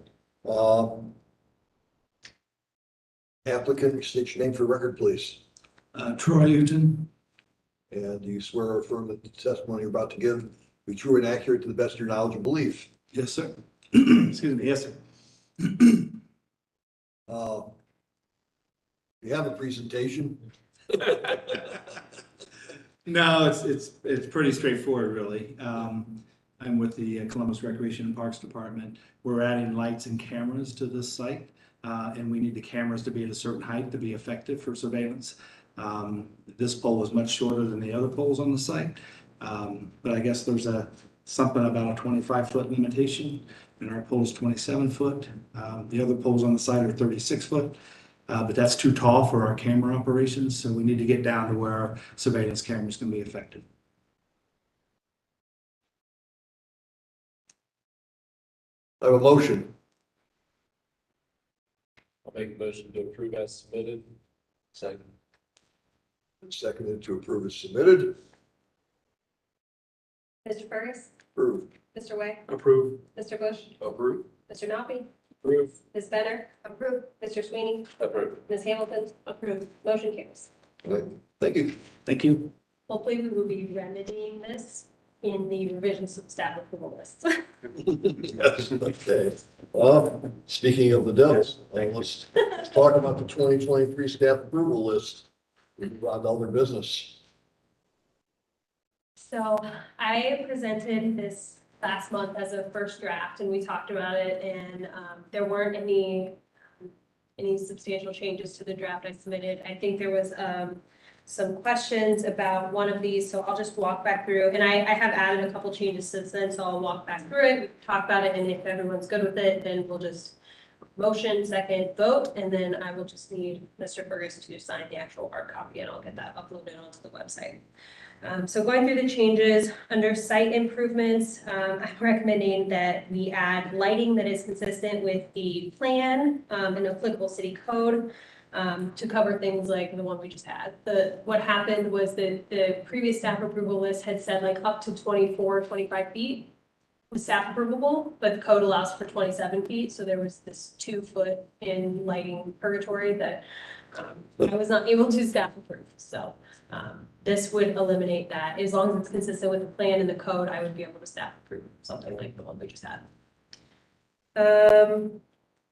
Applicant, state your name for record, please. Troy Newton. And do you swear or affirm that the testimony you're about to give be true and accurate to the best of your knowledge and belief? Yes, sir. Excuse me. Yes, sir. You have a presentation? No, it's pretty straightforward, really. I'm with the Columbus Recreation and Parks Department. We're adding lights and cameras to this site, and we need the cameras to be at a certain height to be effective for surveillance. This pole is much shorter than the other poles on the site, but I guess there's something about a 25-foot limitation, and our pole is 27 foot. The other poles on the site are 36 foot, but that's too tall for our camera operations, so we need to get down to where our surveillance cameras can be effective. I have a motion. I'll make a motion to approve as submitted. Second. Seconded to approve as submitted. Mr. Fergus, Approved. Mr. Way, Approved. Mr. Bush, Approved. Mr. Nobby, Approve. Ms. Benner. Approved. Mr. Sweeney, Approved. Ms. Hamilton. Approved. Motion carries. All right. Thank you. Thank you. Hopefully, we will be remedying this in the revisions of staff approval list. Yes, okay. Speaking of the devil, let's talk about the 2023 staff approval list. We've brought all their business. So I presented this last month as a first draft, and we talked about it, and there weren't any substantial changes to the draft I submitted. I think there was some questions about one of these, so I'll just walk back through. And I have added a couple changes since then, so I'll walk back through it, we can talk about it, and if everyone's good with it, then we'll just motion, second, vote, and then I will just need Mr. Fergus to sign the actual hard copy, and I'll get that uploaded onto the website. So going through the changes, under site improvements, I'm recommending that we add lighting that is consistent with the plan and applicable city code to cover things like the one we just had. What happened was that the previous staff approval list had said like up to 24, 25 feet. was staff approvable, but the code allows for 27 feet, so there was this 2-foot in lighting purgatory that I was not able to staff approve, so this would eliminate that. As long as it's consistent with the plan and the code, I would be able to staff approve something like the one we just had.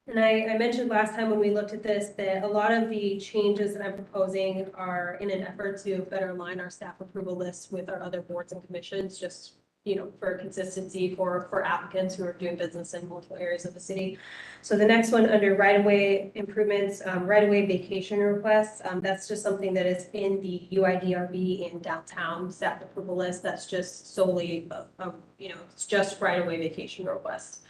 And I mentioned last time when we looked at this that a lot of the changes that I'm proposing are in an effort to better align our staff approval lists with our other boards and commissions, just, you know, for consistency for applicants who are doing business in multiple areas of the city. So the next one under right-of-way improvements, right-of-way vacation requests, that's just something that is in the UIDRB and downtown staff approval list. That's just solely, you know, it's just right-of-way vacation requests,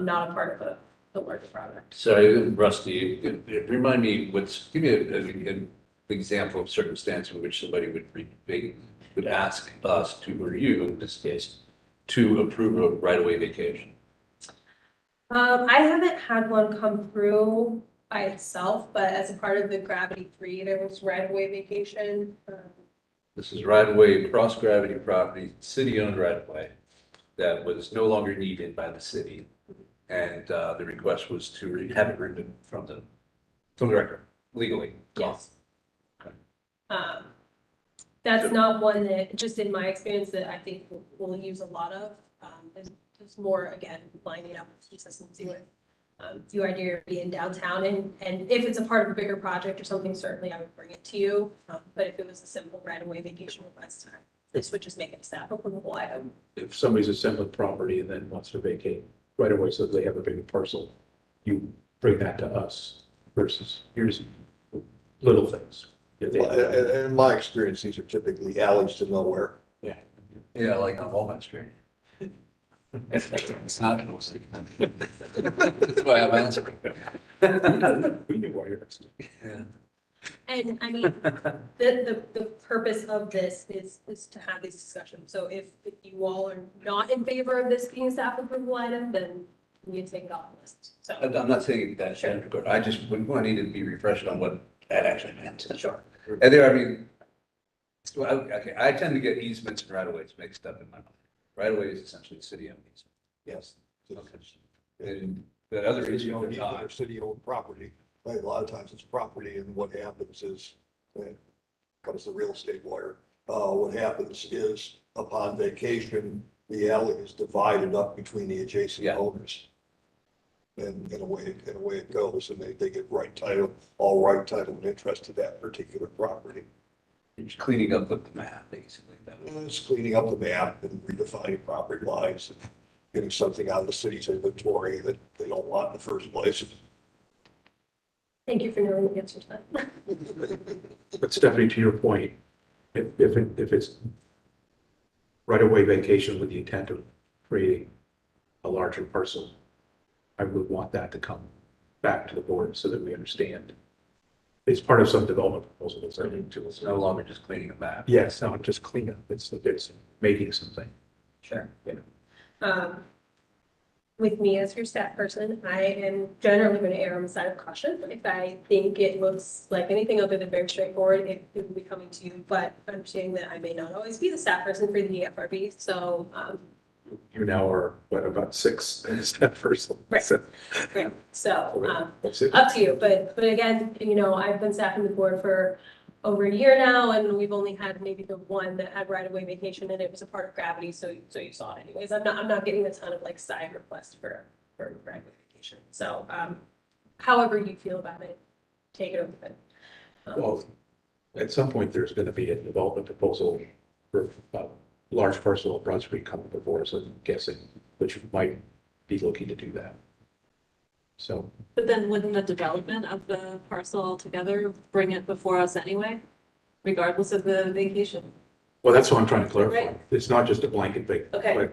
not a part of the larger project. Sorry, Rusty, remind me, give me an example of circumstance in which somebody would ask us to, or you in this case, to approve a right-of-way vacation. I haven't had one come through by itself, but as a part of the Gravity 3, there was right-of-way vacation. This is right-of-way, cross-gravity property, city-owned right-of-way that was no longer needed by the city. And the request was to have it removed from the record legally. Yes. That's not one that, just in my experience, that I think we'll use a lot of. There's more, again, lining up consistency with UIDRB in downtown. And if it's a part of a bigger project or something, certainly I would bring it to you. But if it was a simple right-of-way vacation request, this would just make it a staff approvable item. If somebody's assembling property and then wants to vacate right away so they have a bigger parcel, you bring that to us versus here's little things. In my experience, these are typically alleys to nowhere. Yeah, like on Walnut Street. It's not. That's why I'm answering. We knew why you're asking. And I mean, the purpose of this is to have these discussions. So if you all are not in favor of this being a staff approval item, then we can take it off the list. So, I'm not saying that, Sure. I just would want to be refreshed on what that actually meant. sure. And there, I mean, well, okay, I tend to get easements and right-of-ways mixed up in my mind. Right-of-way is essentially city-owned easement. Yes. And the other City-owned is easement or city-owned property, right? A lot of times it's property, and what happens is, comes the real estate lawyer, what happens is upon vacation, the alley is divided up between the adjacent Yeah. owners. And in a way it goes, and they get all right title and interest to that particular property. just cleaning up the map, basically. And it's cleaning up the map and redefining property lines and getting something out of the city's inventory that they don't want in the first place. Thank you for knowing the answer to that. But Stephanie, to your point, if it's right-of-way vacation with the intent of creating a larger parcel, I would want that to come back to the board so that we understand. It's part of some development proposals, I think, too. It's no longer just cleaning a map. Yes, not just cleanup, it's making something. Sure. Yeah. With me as your staff person, I am generally going to err on the side of caution. If I think it looks like anything other than very straightforward, it will be coming to you, but understanding that I may not always be the staff person for the FRB, so. You now are, what, about 6 as that person? Right. So, Right. So, that's it. up to you, but again, you know, I've been staffing the board for over a year now, and we've only had maybe the one that had right-of-way vacation, and it was a part of Gravity, so you saw it anyways. I'm not getting a ton of like side requests for right-of-way vacation. So, however you feel about it, take it or leave it. Well, at some point, there's going to be a development proposal for a large parcel of Broad Street coming before us, I'm guessing, which might be looking to do that. So, But then wouldn't the development of the parcel altogether bring it before us anyway, regardless of the vacation? well, that's what I'm trying to clarify. Right. It's not just a blanket thing. Okay. But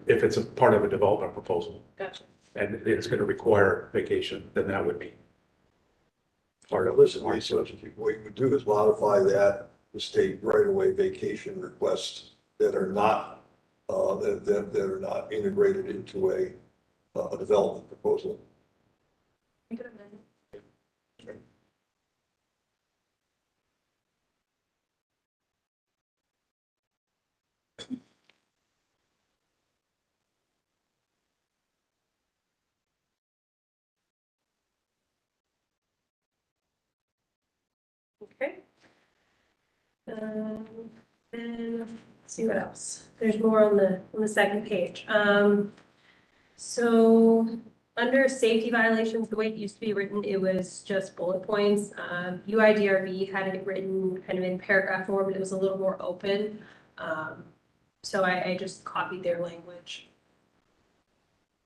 if it's a part of a development proposal Gotcha. and it's going to require vacation, then that would be part of Listen, Lisa, what you would do is modify that to state right-of-way vacation requests that are not, that are not integrated into a development proposal. I could amend. Okay. Then, let's see what else. There's more on the second page. So under safety violations, the way it used to be written, it was just bullet points. UIDRB had it written kind of in paragraph form, but it was a little more open. So I just copied their language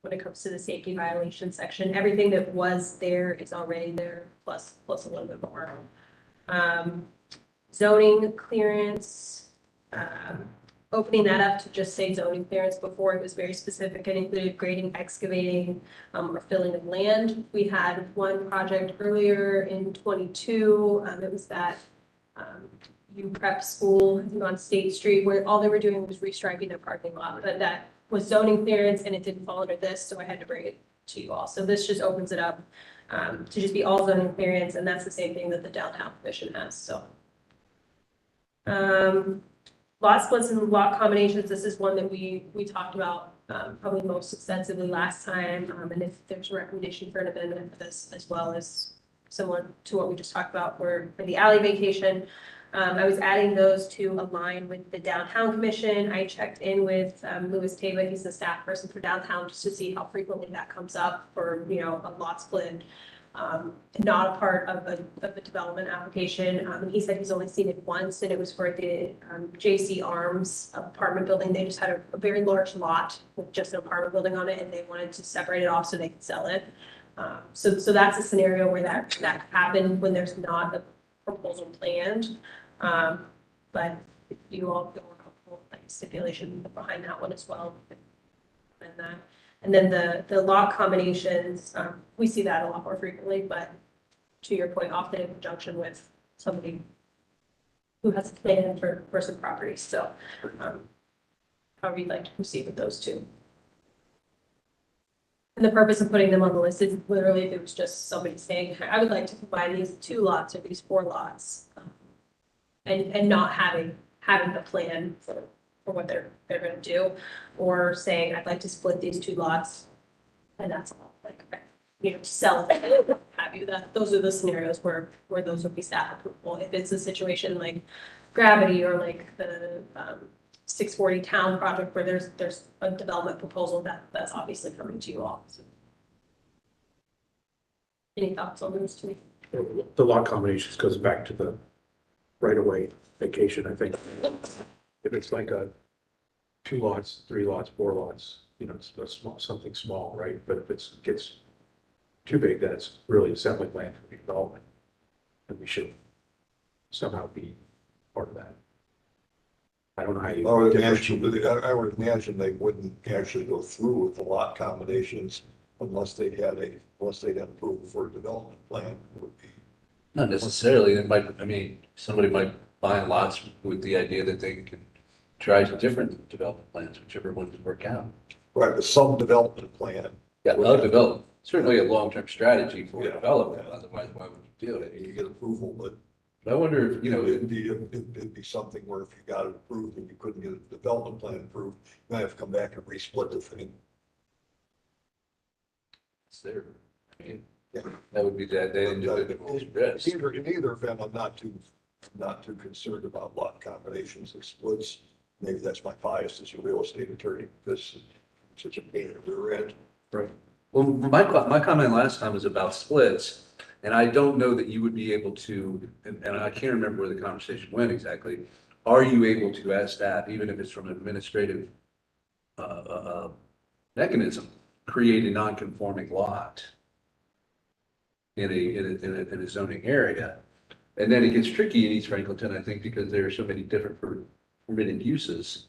when it comes to the safety violation section. Everything that was there is already there, plus a little bit more. Zoning clearance, opening that up to just say zoning clearance. Before it was very specific and included grading, excavating, or filling of land. We had one project earlier in 22, it was that U Prep School on State Street, where all they were doing was restriping their parking lot, but that was zoning clearance and it didn't fall under this, so I had to bring it to you all. So this just opens it up to just be all zoning clearance, and that's the same thing that the downtown commission has, so. Lot splits and lot combinations, this is one that we talked about probably most extensively last time, and if there's a recommendation for an amendment for this as well as similar to what we just talked about for the alley vacation. I was adding those to align with the downtown commission. I checked in with Louis Taba, he's the staff person for downtown, just to see how frequently that comes up for, you know, a lot split. Not a part of a development application. He said he's only seen it once, and it was for the JC Arms apartment building. They just had a very large lot with just an apartment building on it, and they wanted to separate it off so they could sell it. So that's a scenario where that happened when there's not a proposal planned. But if you all feel more comfortable with like stipulation behind that one as well, and that. And then the lot combinations, we see that a lot more frequently, but to your point, often in conjunction with somebody who has a plan for some properties. So however you'd like to proceed with those two. And the purpose of putting them on the list is literally if it was just somebody saying, I would like to combine these 2 lots or these 4 lots, and not having the plan for what they're gonna do, or saying, I'd like to split these 2 lots, and that's all, like, you know, sell it, have you, those are the scenarios where those would be staff approval. If it's a situation like Gravity or like the 640 town project where there's a development proposal, that's obviously coming to you all. So. Any thoughts on those two? The lot combinations goes back to the right-of-way vacation, I think. If it's like 2 lots, 3 lots, 4 lots, you know, it's a small, something small, right? But if it gets too big, then it's really assembly land for redevelopment. And we should somehow be part of that. I don't know how you. I would imagine they wouldn't actually go through with the lot combinations unless they had approval for a development plan. It would be. Not necessarily, it might, I mean, somebody might buy lots with the idea that they can try different development plans, whichever ones work out. Right, but some development plan. Yeah, they'll develop, certainly a long-term strategy for Yeah. development, otherwise why would you do it? You get approval, but I wonder if, you know, it'd be something where if you got it approved and you couldn't get a development plan approved, you might have to come back and resplit the thing. it's there. I mean, Yeah. that would be that they individual risk. In either event, I'm not too concerned about lot combinations and splits. Maybe that's my bias as a real estate attorney, because it's such a pain in the rear end. Right. Well, my comment last time was about splits, and I don't know that you would be able to, and I can't remember where the conversation went exactly. Are you able to, as staff, even if it's from an administrative mechanism, create a non-conforming lot in a zoning area? And then it gets tricky in East Franklinton, I think, because there are so many different permitted uses.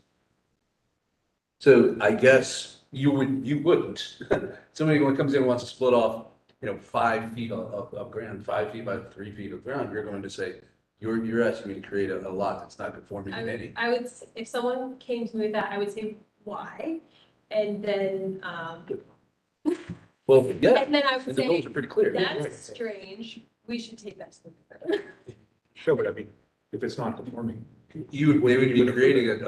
So I guess you wouldn't. Somebody when comes in and wants to split off, you know, 5 feet of ground, 5 feet by 3 feet of ground, you're going to say, you're asking me to create a lot that's not conforming to any. I would, if someone came to me with that, I would say, why? And then, Well, yeah, and then I would and the say, rules are pretty clear. that's strange, we should take that. to No, but I mean, if it's not conforming. They would be creating a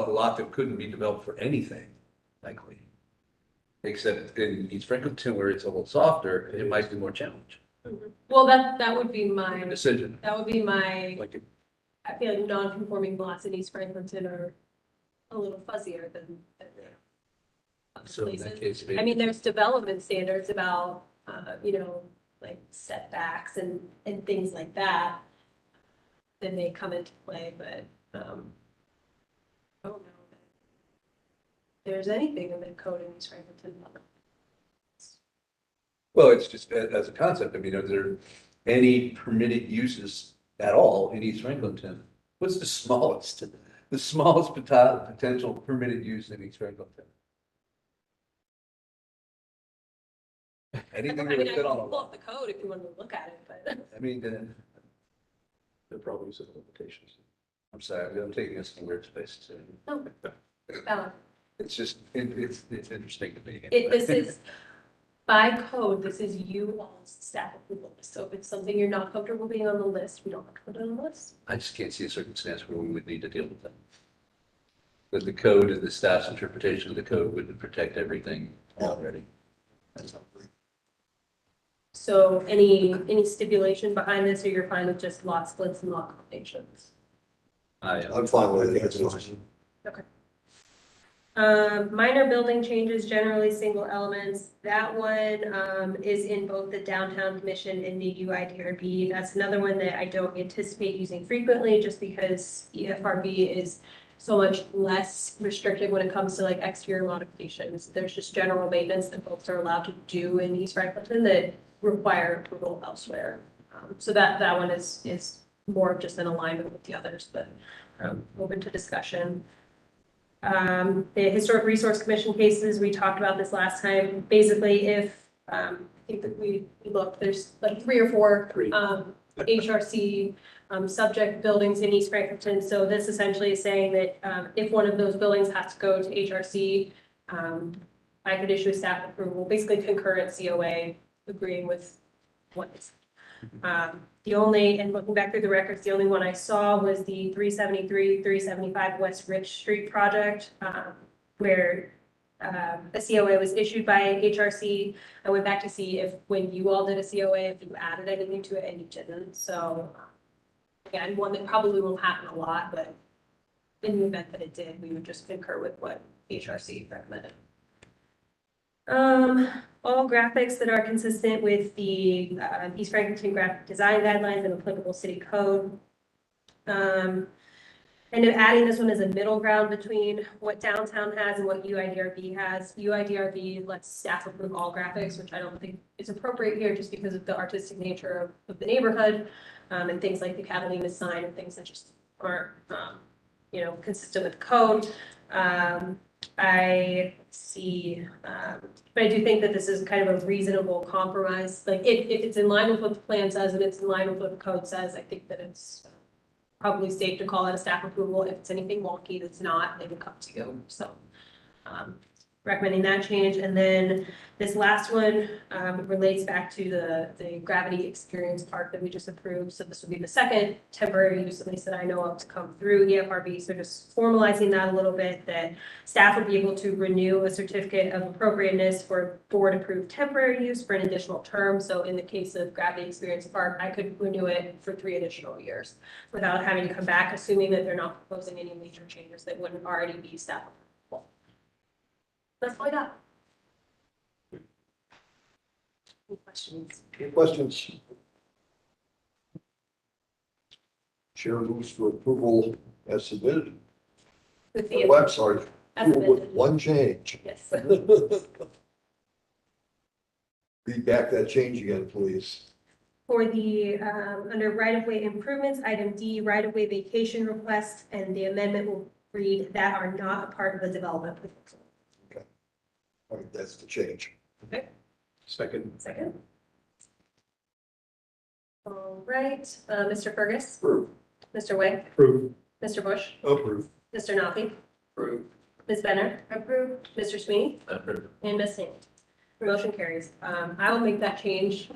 lot that couldn't be developed for anything, likely. Except in East Franklinton, where it's a little softer, it might be more challenging. Well, that would be my, decision. that would be my, Like, I feel like non-conforming lots in East Franklinton are a little fuzzier than other So in that places. case, I mean, there's development standards about, like setbacks and things like that. Then they come into play, but, I don't know. If there's anything in the code in East Franklinton. well, it's just as a concept, I mean, are there any permitted uses at all in East Franklinton? What's the smallest potential permitted use in East Franklinton? Anything I that mean, would I fit can on a pull lot. up the code if you wanted to look at it, but. I mean, they're probably some limitations. I'm sorry, I'm taking us to weird spaces. It's just, it's interesting to me. This is, by code, this is you all's staff approval. So if it's something you're not comfortable being on the list, we don't have to put it on the list. I just can't see a circumstance where we would need to deal with that. But the code and the staff's interpretation of the code would protect everything already. That's all. So any stipulation behind this, or you're fine with just lot splits and lot combinations? I'm fine with it. That's fine. Minor building changes, generally single elements. That one, is in both the downtown commission and the UIDRB. That's another one that I don't anticipate using frequently, just because EFRB is so much less restrictive when it comes to like exterior modifications. There's just general maintenance that folks are allowed to do in East Franklinton that require approval elsewhere. So that one is more of just an alignment with the others, but open to discussion. The Historic Resource Commission cases, we talked about this last time. Basically, if, I think that we looked, there's like 3 or 4 HRC subject buildings in East Franklinton. So this essentially is saying that if one of those buildings has to go to HRC, I could issue a staff approval, basically concurrent COA, agreeing with what is. The only, and looking back through the records, the only one I saw was the 373, 375 West Rich Street project, where a COA was issued by HRC. I went back to see if, when you all did a COA, if you added anything to it, and you didn't. So, again, one that probably won't happen a lot, but in the event that it did, we would just concur with what HRC recommended. All graphics that are consistent with the East Franklinton graphic design guidelines and applicable city code. And adding this one as a middle ground between what downtown has and what UIDRB has. UIDRB lets staff approve all graphics, which I don't think is appropriate here just because of the artistic nature of the neighborhood, and things like the Catalina sign and things that just aren't, consistent with the code. I see, but I do think that this is kind of a reasonable compromise. Like if it's in line with what the plan says and it's in line with what the code says, I think that it's probably safe to call it a staff approval. If it's anything wonky that's not, they can come to you. So recommending that change. And then this last one relates back to the Gravity Experience Park that we just approved. So this would be the second temporary use, at least that I know of, to come through EFRB. So just formalizing that a little bit, that staff would be able to renew a certificate of appropriateness for board-approved temporary use for an additional term. So in the case of Gravity Experience Park, I could renew it for 3 additional years without having to come back, assuming that they're not proposing any major changes that wouldn't already be staff approved. That's all I got. Any questions? Any questions? Chair moves for approval as submitted. With the, Oh, I'm sorry, as approval with amended. one change. Yes. Read back that change again, please. For the, under right-of-way improvements, item D, right-of-way vacation request, and the amendment will read that are not a part of the development proposal. All right, that's the change. Second. Second. All right, Mr. Fergus, Approve. Mr. Wei, Approve. Mr. Bush, Approve. Mr. Napi, Approve. Ms. Benner, approved, Mr. Sweeney, Approve. and Ms. Sand. Motion carries. I will make that change,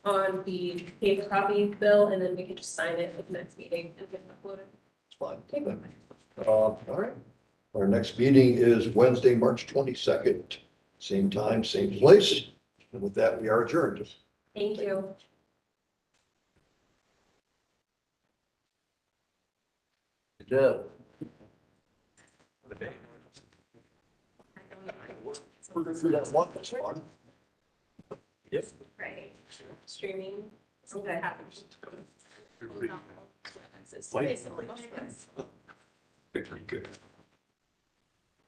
on the paper copy bill, and then we can just sign it at the next meeting and get it uploaded. It's fine. Okay. All right. Our next meeting is Wednesday, March 22nd. Same time, same place. And with that, we are adjourned. Thank you. Good job. That's one, that's fun. Right. Streaming. Okay. Very good.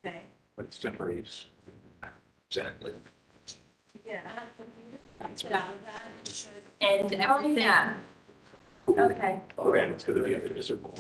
Okay. But it's temporary. Exactly. Yeah. And everything. Okay. Oh, and it's gonna be indivisible.